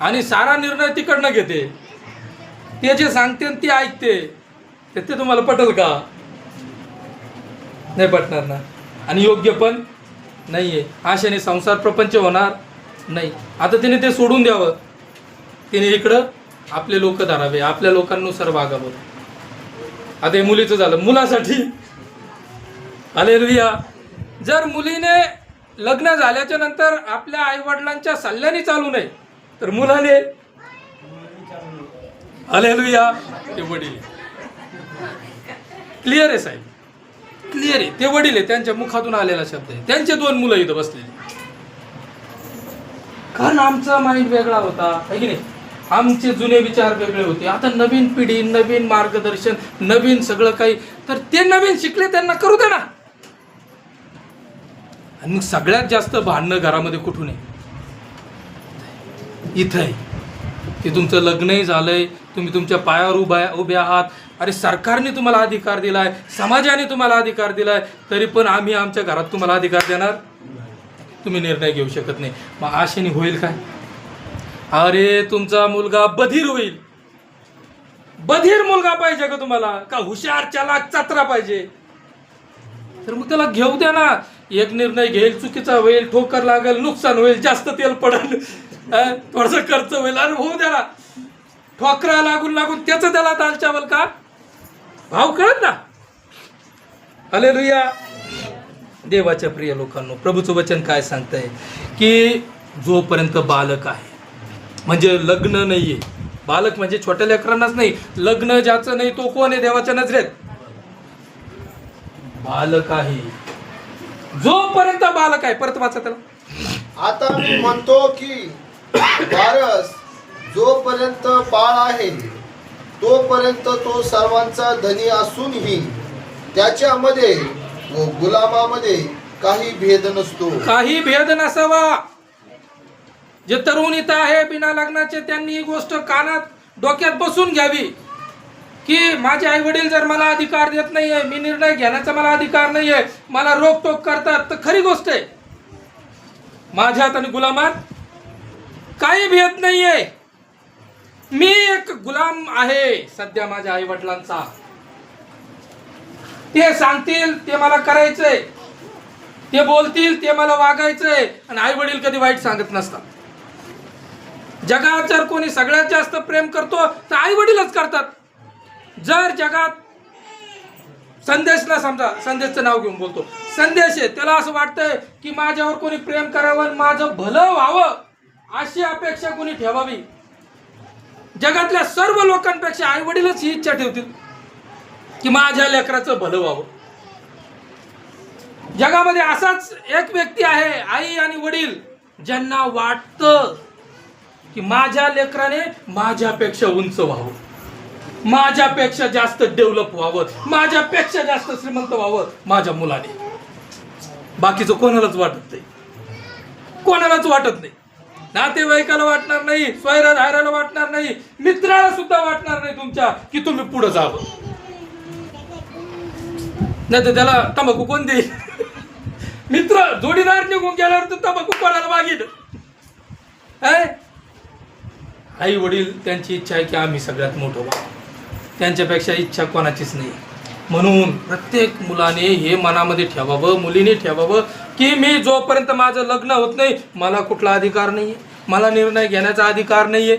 आणि सारा निर्णय तिकडनं घेते, ते जे सांगते ती ऐकते, ते तुम्हाला पटेल का? नाही पटणार ना. आणि योग्य पण नाहीये. आशेने संसार प्रपंच होणार नाही. आता तिने ते सोडून द्यावं, तिने इकडं आपले लोक धरावे, आपल्या लोकांनुसार वागावं. आता हे मुलीचं झालं. मुलासाठी हालेलुया. जर मुलीने लग्न झाल्याच्या नंतर आपल्या आईवडिलांच्या सल्ल्याने चालू नये, तर मुलाने हालेलुया, ते वडील. क्लिअर आहे साहेब, क्लिअर आहे. ते वडील आहे, त्यांच्या मुखातून आलेला शब्द आहे. त्यांचे 2 मुलं इथं बसलेली. कारण आमचा माइंड वेगळा होता, आहे की नाही? आमचे जुने विचार वेगळे होते. आता नवीन पिढी, नवीन मार्गदर्शन, नवीन सगळं काही, तर ते नवीन शिकले, त्यांना करू दे ना. आणि मग सगळ्यात जास्त भांडणं घरामध्ये कुठून आहे? इथं आहे की तुमचं लग्नही झालंय, तुम्ही तुमच्या पायावर उभे आहात. अरे सरकारने तुम्हाला अधिकार दिलाय, समाजाने तुम्हाला अधिकार दिलाय, तरी पण आम्ही आमच्या घरात तुम्हाला अधिकार देणार, तुम्ही निर्णय घेऊ शकत नाही. मग आशेने होईल काय? अरे तुमचा मुलगा बधीर होईल. बधीर मुलगा पाहिजे का तुम्हाला? का हुशार चालाक चतरा पाहिजे? तर मग त्याला घेऊ द्या ना. एक निर्णय घेईल, चुकीचा होईल, ठोकर लागेल, नुकसान होईल, जास्त तेल पडेल, थोडस खर्च होईल, अरे होऊ द्या ना. ठोकरा लागून लागून त्याचं त्याला दाल चावल का भाव कळत ना. हालेलुया. देवाच्या प्रिय लोकांनो, प्रभूचं वचन काय सांगतंय की जोपर्यंत बालक आहे, म्हणजे लग्न नाहीये, बालक म्हणजे छोट्या लेकरांनाच नाही, लग्न ज्याचं नाही तो कोण आहे देवाच्या नजरेत? बालक आहे. जोपर्यंत बालक आहे, परत वाचा त्याला. आता मी म्हणतो की वारस जोपर्यंत बाळ आहे तोपर्यंत तो सर्वांचा धनी असूनही त्याच्यामध्ये व गुलामामध्ये काही भेद नसतो. काही भेद नसावा. जे तरुण इथं आहे बिना लग्नाचे, त्यांनी ही गोष्ट कानात डोक्यात बसून घ्यावी की माझे आई वडील जर मला अधिकार देत नाहीये, मी निर्णय घेण्याचा मला अधिकार नाहीये, मला रोकटोक करतात, तर खरी गोष्ट आहे, माझ्यात आणि गुलामात काही भेद नाहीये. मी एक गुलाम आहे सध्या माझ्या आई वडिलांचा. ते सांगतील ते मला करायचंय, ते बोलतील ते मला वागायचंय, आणि आई वडील कधी वाईट सांगत नसतात. जगात जर कोणी सगळ्यात जास्त प्रेम करतो तर आई वडीलच करतात. जर जगात संदेशला, समजा संदेशचं नाव घेऊन बोलतो, संदेश आहे, त्याला असं वाटतंय की माझ्यावर कोणी प्रेम करावं, माझं भलं व्हावं, अशी अपेक्षा कोणी ठेवावी. जगातल्या सर्व लोकांपेक्षा आई वडीलच ही इच्छा ठेवतील की माझ्या लेकराचं भलं व्हावं. जगामध्ये असाच एक व्यक्ती आहे, आई आणि वडील, ज्यांना वाटतं की माझ्या लेकराने माझ्यापेक्षा उंच व्हावं, माझ्यापेक्षा जास्त डेव्हलप व्हावं, माझ्यापेक्षा जास्त श्रीमंत व्हावं माझ्या मुलाने. बाकीचं कोणालाच वाटत नाही, कोणालाच वाटत नाही. नातेवाईकाला वाटणार नाही, स्वैरा धायराला वाटणार नाही, मित्राला सुद्धा वाटणार नाही तुमच्या की तुम्ही पुढे जावं. नाही तर त्याला तंबाखू कोण देईल? मित्र जोडीदार निघून गेल्यावर तू तंबाखू कोणाला मागील? आई वडील त्यांची इच्छा आहे की आम्ही सगळ्यात मोठं व्हावं, त्यांच्यापेक्षा इच्छा कोणाचीच नाही. म्हणून प्रत्येक मुलाने हे मनामध्ये ठेवावं, मुलीने ठेवावं की मी जोपर्यंत माझं लग्न होत नाही मला कुठला अधिकार नाहीये, मला निर्णय घेण्याचा अधिकार नाहीये,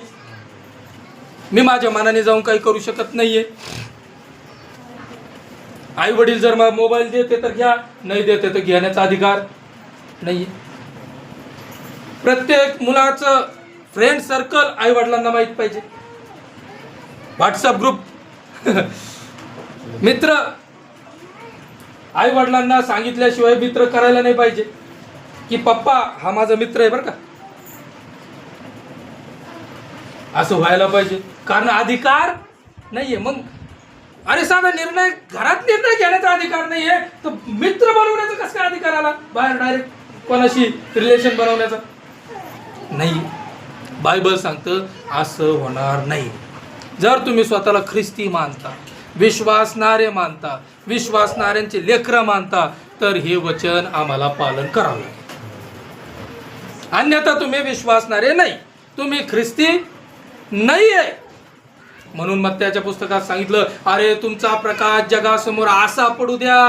मी माझ्या मनाने जाऊन काही करू शकत नाहीये. आई वडील जर मला मोबाईल देते तर घ्या, नाही देते तर घेण्याचा अधिकार नाहीये. प्रत्येक मुलाचं फ्रेंड सर्कल आई वडिलांना माहित पाहिजे. व्हॉट्सअप ग्रुप मित्र आई वडिलांना सांगितल्याशिवाय मित्र करायला नाही पाहिजे की पप्पा हा माझा मित्र आहे बरं का, असं व्हायला पाहिजे. कारण अधिकार नाहीये. मग अरे साधा निर्णय घरात निर्णय घेण्याचा अधिकार नाहीये तर मित्र बनवण्याचा कसं काय अधिकार आला बाहेर डायरेक्ट कोणाशी रिलेशन बनवण्याचा? नाही, बायबल सांगतं असं होणार नाही. जर तुम्ही स्वतःला ख्रिस्ती मानता, विश्वासणारे मानता, विश्वासणाऱ्यांचे लेकरं मानता तर हे वचन आम्हाला पालन करावं लागेल. अन्यथा तुम्ही विश्वासणारे नाही, तुम्ही ख्रिस्ती नाहीये. म्हणून मग त्याच्या पुस्तकात सांगितलं अरे तुमचा प्रकाश जगासमोर असा पडू द्या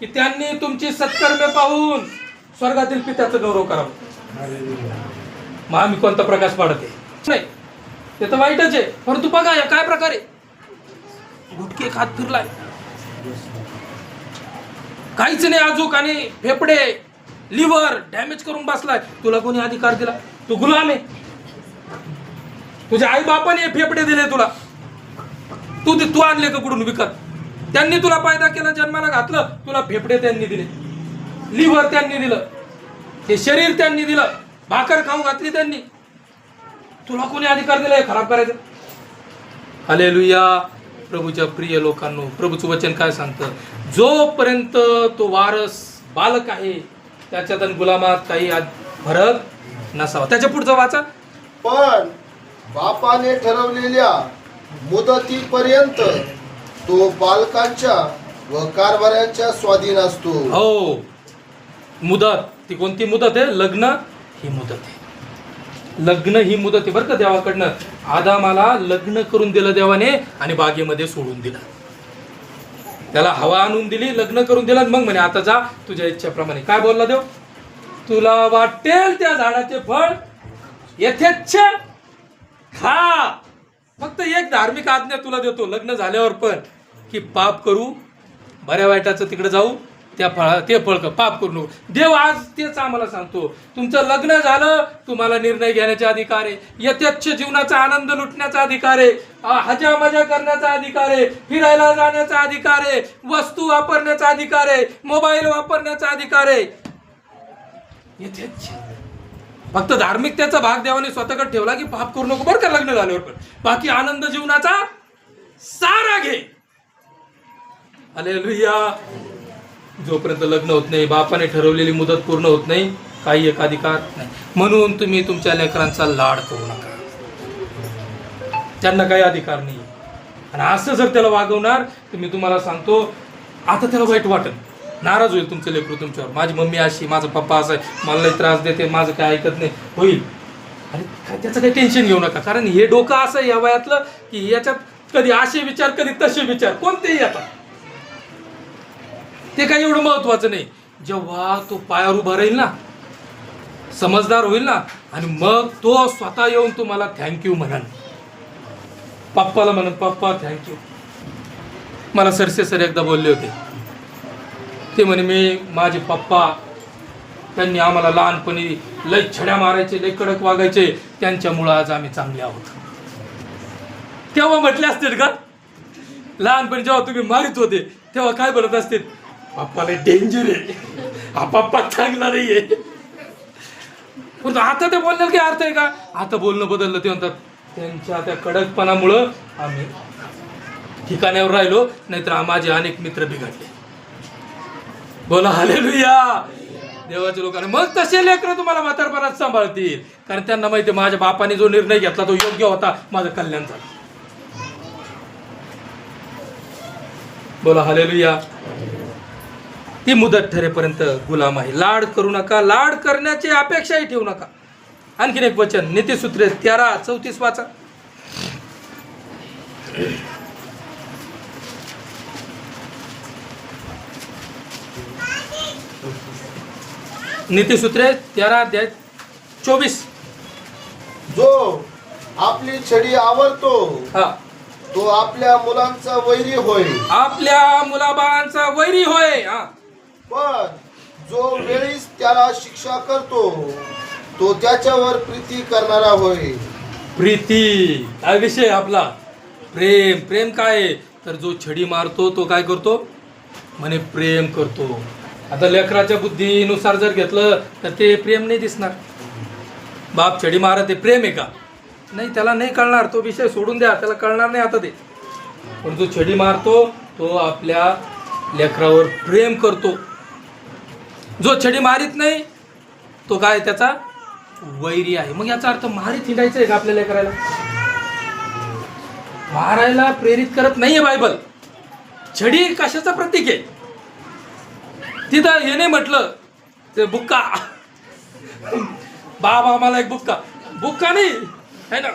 की त्यांनी तुमची सत्कर्मे पाहून स्वर्गातील पित्याचा गौरव करावा. मग आम्ही कोणता प्रकाश पाडते नाही, ते तर वाईटच आहे. परंतु बघा या काय प्रकारे गुटके खात फिरलाय, काहीच नाही अजूक, आणि फेफडे लिव्हर डॅमेज करून बसलाय. तुला कोणी अधिकार दिला? तू गुलाम आहे. तुझ्या आई बापाने फेफडे दिले तुला, तू आणले का कुठून विकत? त्यांनी तुला पैदा केलं, जन्माला घातलं, तुला फेफडे त्यांनी दिले, लिव्हर त्यांनी दिलं, हे शरीर त्यांनी दिलं, भाकर खाऊ घातली त्यांनी. तुला कोणी अधिकार दिला हे खराब करायचं? हालेलुया. प्रभूच्या प्रिय लोकांनो, प्रभूचं वचन काय सांगतं? जोपर्यंत तो वारस बालक आहे त्याच्यात आणि गुलामात काही फरक नसावा. त्याच्या पुढचं वाचा. पण बापाने ठरवलेल्या मुदतीपर्यंत तो बालकांच्या व कारभाऱ्यांच्या स्वाधीन असतो. हो, मुदत. ती कोणती मुदत आहे? लग्न ही मुदत आहे. लग्न ही मुदत आहे बरं का देवाकडनं. आदामाला लग्न करून दिलं देवाने आणि बागेमध्ये सोडून दिलं. त्याला हवा आणून दिली, लग्न करून दिलं, मग म्हणे आता जा तुझ्या इच्छेप्रमाणे. काय बोलला देव? तुला वाटेल त्या झाडाचे फळ यथेच्छ खा. फक्त एक धार्मिक आज्ञा तुला देतो लग्न झाल्यावर पण, की पाप करू, बऱ्या वाईटाचं तिकडे जाऊ, ते फळ पाप करू नको. देव आज तेच आम्हाला सांगतो. तुमचं लग्न झालं, तुम्हाला निर्णय घेण्याचा अधिकार आहे, यथेच्छ जीवनाचा आनंद लुटण्याचा अधिकार आहे, हजा मजा करण्याचा अधिकार आहे, फिरायला जाण्याचा अधिकार आहे, वस्तू वापरण्याचा अधिकार आहे, मोबाईल वापरण्याचा अधिकार आहे, यथेच्छ. फक्त धार्मिकतेचा भाग देवाने स्वतःकडे ठेवला की पाप करू नको बरं का लग्न झाल्यावर पण, बाकी आनंद जीवनाचा सारा घे. हालेलुया. जोपर्यंत लग्न होत नाही, बापाने ठरवलेली मुदत पूर्ण होत नाही, काही एक अधिकार नाही. म्हणून तुम्ही तुमच्या लेकरांचा लाड करू नका, त्यांना काही अधिकार नाही. आणि असं जर त्याला वागवणार तर मी तुम्हाला सांगतो आता त्याला वाईट वाटेल, नाराज होईल तुमचं लेकरू तुमच्यावर. माझी मम्मी अशी, माझा पप्पा असा आहे, मला लई त्रास देते, माझं काय ऐकत नाही, होईल. आणि त्याचं काही टेन्शन घेऊ नका. कारण हे डोकं असं आहे या वयातलं की याच्यात कधी असे विचार कधी तसे विचार कोणतेही येतात. ते काही एवढं महत्वाचं नाही. जेव्हा तो पायावर उभा राहील ना, समजदार होईल ना, आणि मग तो स्वतः येऊन तुम्हाला थँक्यू म्हणाल, पप्पाला म्हणून पप्पा थँक्यू. मला सरसे सर एकदा बोलले होते, ते म्हणे माझे पप्पा त्यांनी आम्हाला लहानपणी लई छड्या मारायचे, लई कडक वागायचे, त्यांच्यामुळं आज आम्ही चांगले आहोत. तेव्हा म्हटले असतील का? लहानपणी जेव्हा तुम्ही मारित होते तेव्हा काय बोलत असतील? पप्पाला डेंजर आहे, हा पप्पा चांगला नाहीये. आता ते बोलण्यात काही अर्थ आहे का? आता बोलणं बदललं. ते म्हणतात त्यांच्या त्या कडकपणामुळं आम्ही ठिकाण्यावर राहिलो, नाहीतर माझे अनेक मित्र बिघडले. बोला हालेलुया. देवाच्या लोकांना मग तसे लेकरं तुम्हाला म्हातारपणात सांभाळतील, कारण त्यांना माहिती आहे माझ्या बापाने जो निर्णय घेतला तो योग्य होता, माझं कल्याण झालं. बोला हालेलुया. ती मुदत ठरेपर्यंत गुलाम आहे. लाड करू नका, लाड करण्याची अपेक्षाही ठेवू नका. आणखीन एक वचन नीतिसूत्रे 13:34 वाचा. नीतिसूत्रे 13:24. जो आपली छडी आवडतो हा, तो आपल्या मुलांचा वैरी होय, आपल्या मुलाबाळांचा वैरी होय. हा, पण जो वेळीच त्याला शिक्षा करतो तो त्याच्यावर प्रीती करणारा होय. प्रीती काय विषय आपला? प्रेम. प्रेम काय आहे? तर जो छडी मारतो तो काय करतो म्हणे? प्रेम करतो. आता लेकराच्या बुद्धीनुसार जर घेतलं तर ते प्रेम नाही दिसणार. बाप छडी मारत ते प्रेम आहे का? नाही, त्याला नाही कळणार. तो विषय सोडून द्या, त्याला कळणार नाही आता ते. पण जो छडी मारतो तो आपल्या लेकरावर प्रेम करतो. जो छडी मारित नाही तो काय? त्याचा वैरी आहे. मग याचा अर्थ मारीत हिंडायचं आहे का आपल्या लेकराला? मारायला प्रेरित करत नाहीये बायबल. छडी कशाचं प्रतीक आहे? तिथं हे नाही म्हटलं ते बुक्का, बाबा मला एक बुक्का. बुक्का नाही है ना,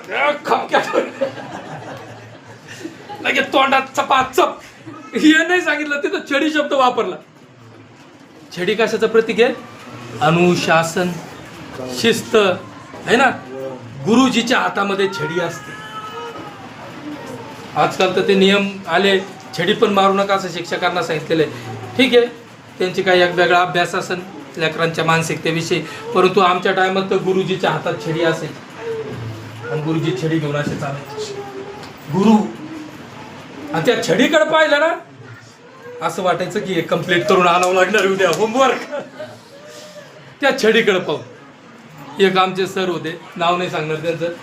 लगेच तोंडात चपाचप, हे नाही सांगितलं. तिथं छडी शब्द वापरला. छडी कशाचं प्रतीक आहे? अनुशासन, शिस्त है ना. गुरुजीच्या हातामध्ये छडी असते. आजकाल तर ते नियम आले, छडी पण मारू नका असं शिक्षकांना सांगितलेलं आहे. ठीक आहे, त्यांची काही एक वेगळा अभ्यास असेल लेकरांच्या मानसिकतेविषयी, परंतु आमच्या टायमात तर गुरुजीच्या हातात छडी असेल आणि गुरुजी छडी घेऊन असे चालायचे. गुरु आणि त्या छडीकडे पाहिलं ना असं वाटायचं की हे कम्प्लीट करून आणावं लागणार उद्या होमवर्क. त्या छडीकडे पाहून एक आमचे सर होते, नाव नाही सांगणार त्यांचं,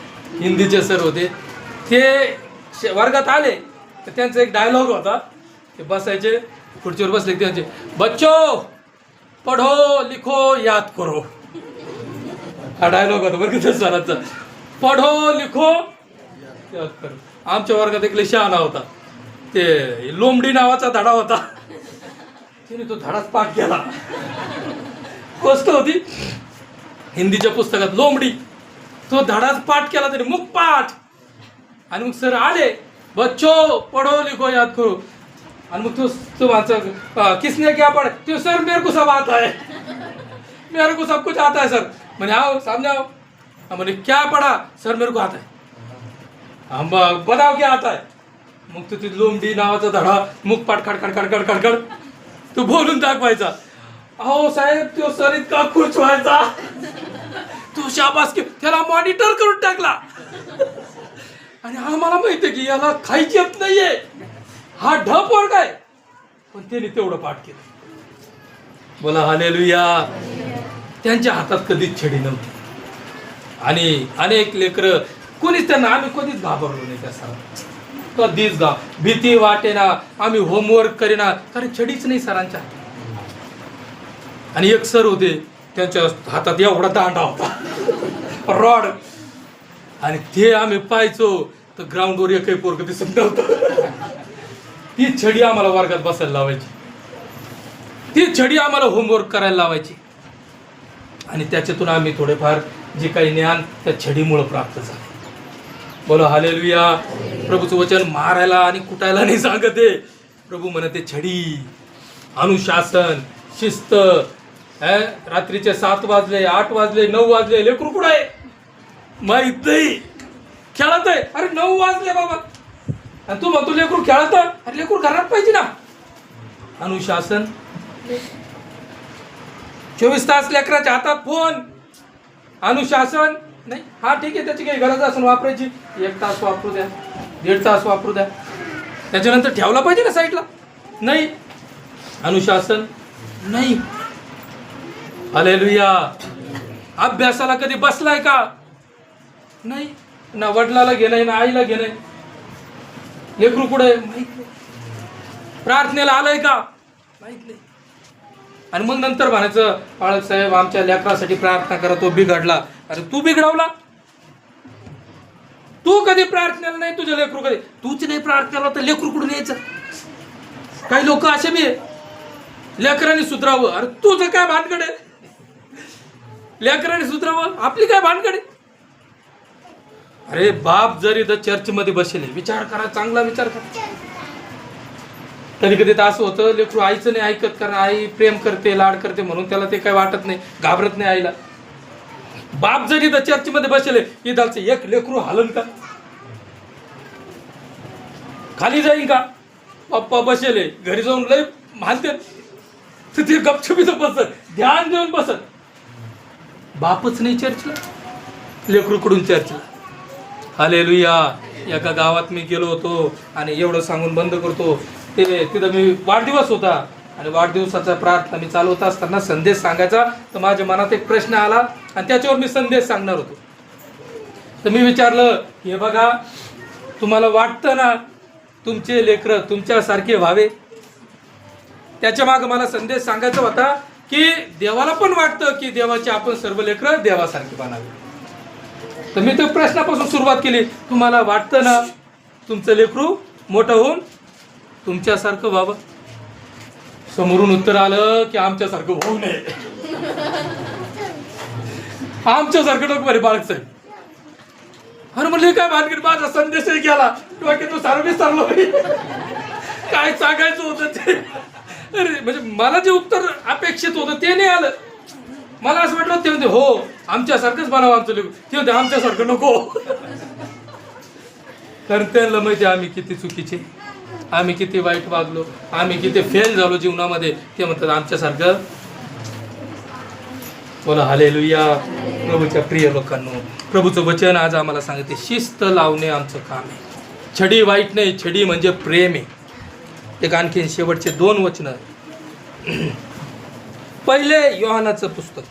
हिंदीचे सर होते. ते वर्गात आले तर त्यांचा एक डायलॉग होता. ते बसायचे, खुर्चीवर बसले, त्यांचे बच्चो पढो लिखो याद करो. हा डायलॉग होता बरं का सरांचा, पढो लिखो याद करो. आमच्या वर्गात एक लय शहाणा होता, ते लोमडी नावाचा धडा होता. तिने तो धडाच पाठ केला. गोष्ट होती हिंदीच्या पुस्तकात लोमडी, तो धडाच पाठ केला त्याने, मुख पाठ. आणि मग सर आले, बच्चो पढो लिखो याद करो. आणि मग तो माणसं किसने क्या पढ़ा? तो सर मेरे को सब आता है, मेरे को सब कुछ आता है सर. मैंने आओ सामने आओ. मैंने क्या पढ़ा? सर मेरे को आता है. हम बताओ क्या आता है? मग तो ती लोमडी नावाचा धडा मुखपाठ खडखड खडखड खडखड तो बोलून दाखवायचा. अहो साहेब, तो सर इतका खुश व्हायचा, तो शाबास की त्याला मॉनिटर करून टाकला. आणि आम्हाला माहिती की याला खायची येत नाहीये, हा ढप वर काय, पण त्याने तेवढं पाठ केलं. बोला हालेलुया. त्यांच्या हातात कधीच छडी नव्हती. आणि अनेक लेकरं कोणीच त्यांना, आम्ही कधीच घाबरलो नाही त्या सरांना, कधीच भीती वाटेना, आम्ही होमवर्क करेना, कारण छडीच नाही सरांच्या हातात. आणि एक सर होते, त्यांच्या हातात एवढा दांडा होता रॉड, आणि ते आम्ही पाहायचो तर ग्राउंडवर एकही पोरग दिसत नव्हतं. ती छडी आम्हाला वर्गात बसायला लावायची, ती छडी आम्हाला होमवर्क करायला लावायची. आणि त्याच्यातून आम्ही थोडेफार जे काही ज्ञान त्या छडीमुळे प्राप्त झाले. बोलो हालेलुया. प्रभूचं वचन मारायला आणि कुटायला नाही सांगत आहे. प्रभू म्हणते छडी, अनुशासन, शिस्त. रात्रीचे 7 वाजले, 8 वाजले, 9 वाजले, लेकरू कुठं आहे माहित नाही, खेळत आहे. अरे 9 वाजले बाबा, आणि तू म्हणतो लेकरू खेळत. अरे लेकरू घरात पाहिजे ना. अनुशासन. 24 तास लेकराच्या हातात फोन. अनुशासन नाही. हा ठीक आहे, त्याची काही गरज असेल वापरायची, 1 तास वापरू द्या, 1.5 तास वापरू द्या, त्याच्यानंतर ठेवला पाहिजे ना साईडला. नाही, अनुशासन नाही. हालेलुया. अभ्यासाला कधी बसलाय का? नाही. ना वडिलाला गेलंय, ना आईला गेलंय. लेकरू कुठे माहित नाही. प्रार्थनेला आलंय का? माहित नाही. आणि मग नंतर म्हणायचं, पाळक साहेब आमच्या लेकरासाठी प्रार्थना करा, तो बिघडला. अरे तू बिघडवला? तू कधी प्रार्थनेला नाही, तुझ्या लेकरू कधी, तूच नाही प्रार्थनेला तर लेकरू कुठून यायचं? काही लोक असे बी आहे, लेकरांनी सुधरावं. अरे तुझं काय भानगड आहे? लेकरांनी सुधरावं, आपली काय भानगड आहे? अरे बाप जर इथं चर्चमध्ये बसले, विचार करा, चांगला विचार करा. कधी कधी तर असं होतं, लेकरू आईचं नाही ऐकत, कारण आई प्रेम करते, लाड करते, म्हणून त्याला ते काय वाटत नाही, घाबरत नाही आईला. बाप जर इथं चर्चमध्ये बसले, इथं एक लेकरू हलन का? खाली जाईन का? पप्पा बसले, घरी जाऊन लय मानते, तर ते गपचूप इथं बसत, ध्यान देऊन बसत. बापच नाही चर्चला, लेकरूकडून चर्चला. हालेलुया. एका गावात मी गेलो होतो आणि एवढं सांगून बंद करतो, ते तिथं मी वाढदिवस होता आणि वाढदिवसाचा प्रार्थना मी चालवत असताना संदेश सांगायचा, तर माझ्या मनात एक प्रश्न आला आणि त्याच्यावर मी संदेश सांगणार होतो. तर मी विचारलं, हे बघा, तुम्हाला वाटतं ना तुमचे लेकरं तुमच्यासारखे व्हावे? त्याच्या मागे मला संदेश सांगायचा होता की देवाला पण वाटतं की देवाचे आपण सर्व लेकरं देवासारखे बनावे. तर मी त्या प्रश्नापासून सुरुवात केली, तुम्हाला वाटतं ना तुमचं लेकरू मोठं होऊन तुमच्यासारखं व्हावं? समोरून उत्तर आलं की आमच्यासारखं होऊ नये. आमच्यासारखं नको बरे बाळक साहेब. अरे म्हणले काय भानगड, माझा संदेशही गेला, डोक्यातून सारं विसरलो. काय सांगायचं होतं ते, अरे म्हणजे मला जे उत्तर अपेक्षित होतं ते नाही आलं. मला असं वाटलं ते म्हणते हो आमच्यासारखंच बनावं आमचं लेकरू, ते म्हणते आमच्यासारखं नको. कारण त्यांना माहिती आम्ही किती चुकीचे, आम्ही किती वाईट वागलो, आम्ही किती फेल झालो जीवनामध्ये. ते म्हणतात आमच्यासारखं. बोला हालेलुया. प्रभूच्या प्रिय लोकांनो, प्रभूचं वचन आज आम्हाला सांगते, शिस्त लावणे आमचं काम आहे. छडी वाईट नाही, छडी म्हणजे प्रेम आहे. एक आणखीन शेवटचे 2 वचन. पहिले योहानाचं पुस्तक,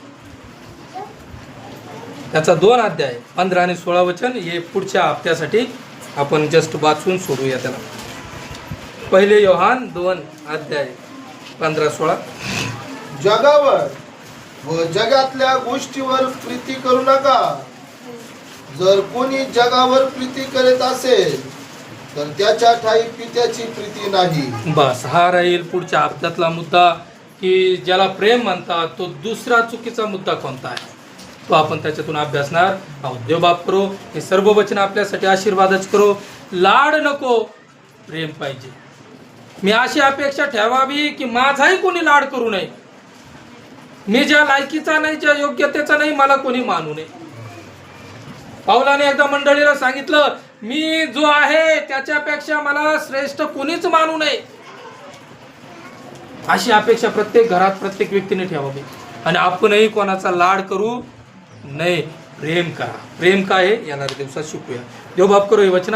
त्याचा 2 अध्याय 15 आणि 16 वचन, हे पुढच्या हप्त्यासाठी आपण जस्ट वाचून सोडूया त्याला. पहिले योहान 2 अध्याय 15-16. जगावर व जगातल्या गोष्टीवर प्रीती करू नका. जर कोणी जगावर प्रीती करीत असेल तर त्याच्या ठाई पित्याची प्रीती नाही. बस हा राहील पुढच्या हप्त्यातला मुद्दा, की ज्याला प्रेम म्हणतात तो दुसरा चुकीचा मुद्दा कोणता आहे, तो आपण त्याच्यातून अभ्यासणार आहोत. देव बाप करो हे सर्व वचन आपल्यासाठी आशीर्वादच करो. लाड नको, प्रेम पाहिजे. मी अशी अपेक्षा ठेवावी की माझाही कोणी लाड करू नये. मी ज्या लायकीचा नाही, ज्या योग्यतेचा नाही, मला कोणी मानू नये. पाऊलाने एकदा मंडळीला सांगितलं, मी जो आहे त्याच्यापेक्षा मला श्रेष्ठ कोणीच मानू नये. अशी अपेक्षा प्रत्येक घरात प्रत्येक व्यक्तीने ठेवावी. आणि आपणही कोणाचा लाड करू नये, प्रेम करा. प्रेम काय आहे येणाऱ्या दिवसात शिकूया. देव बाप करो हे वचन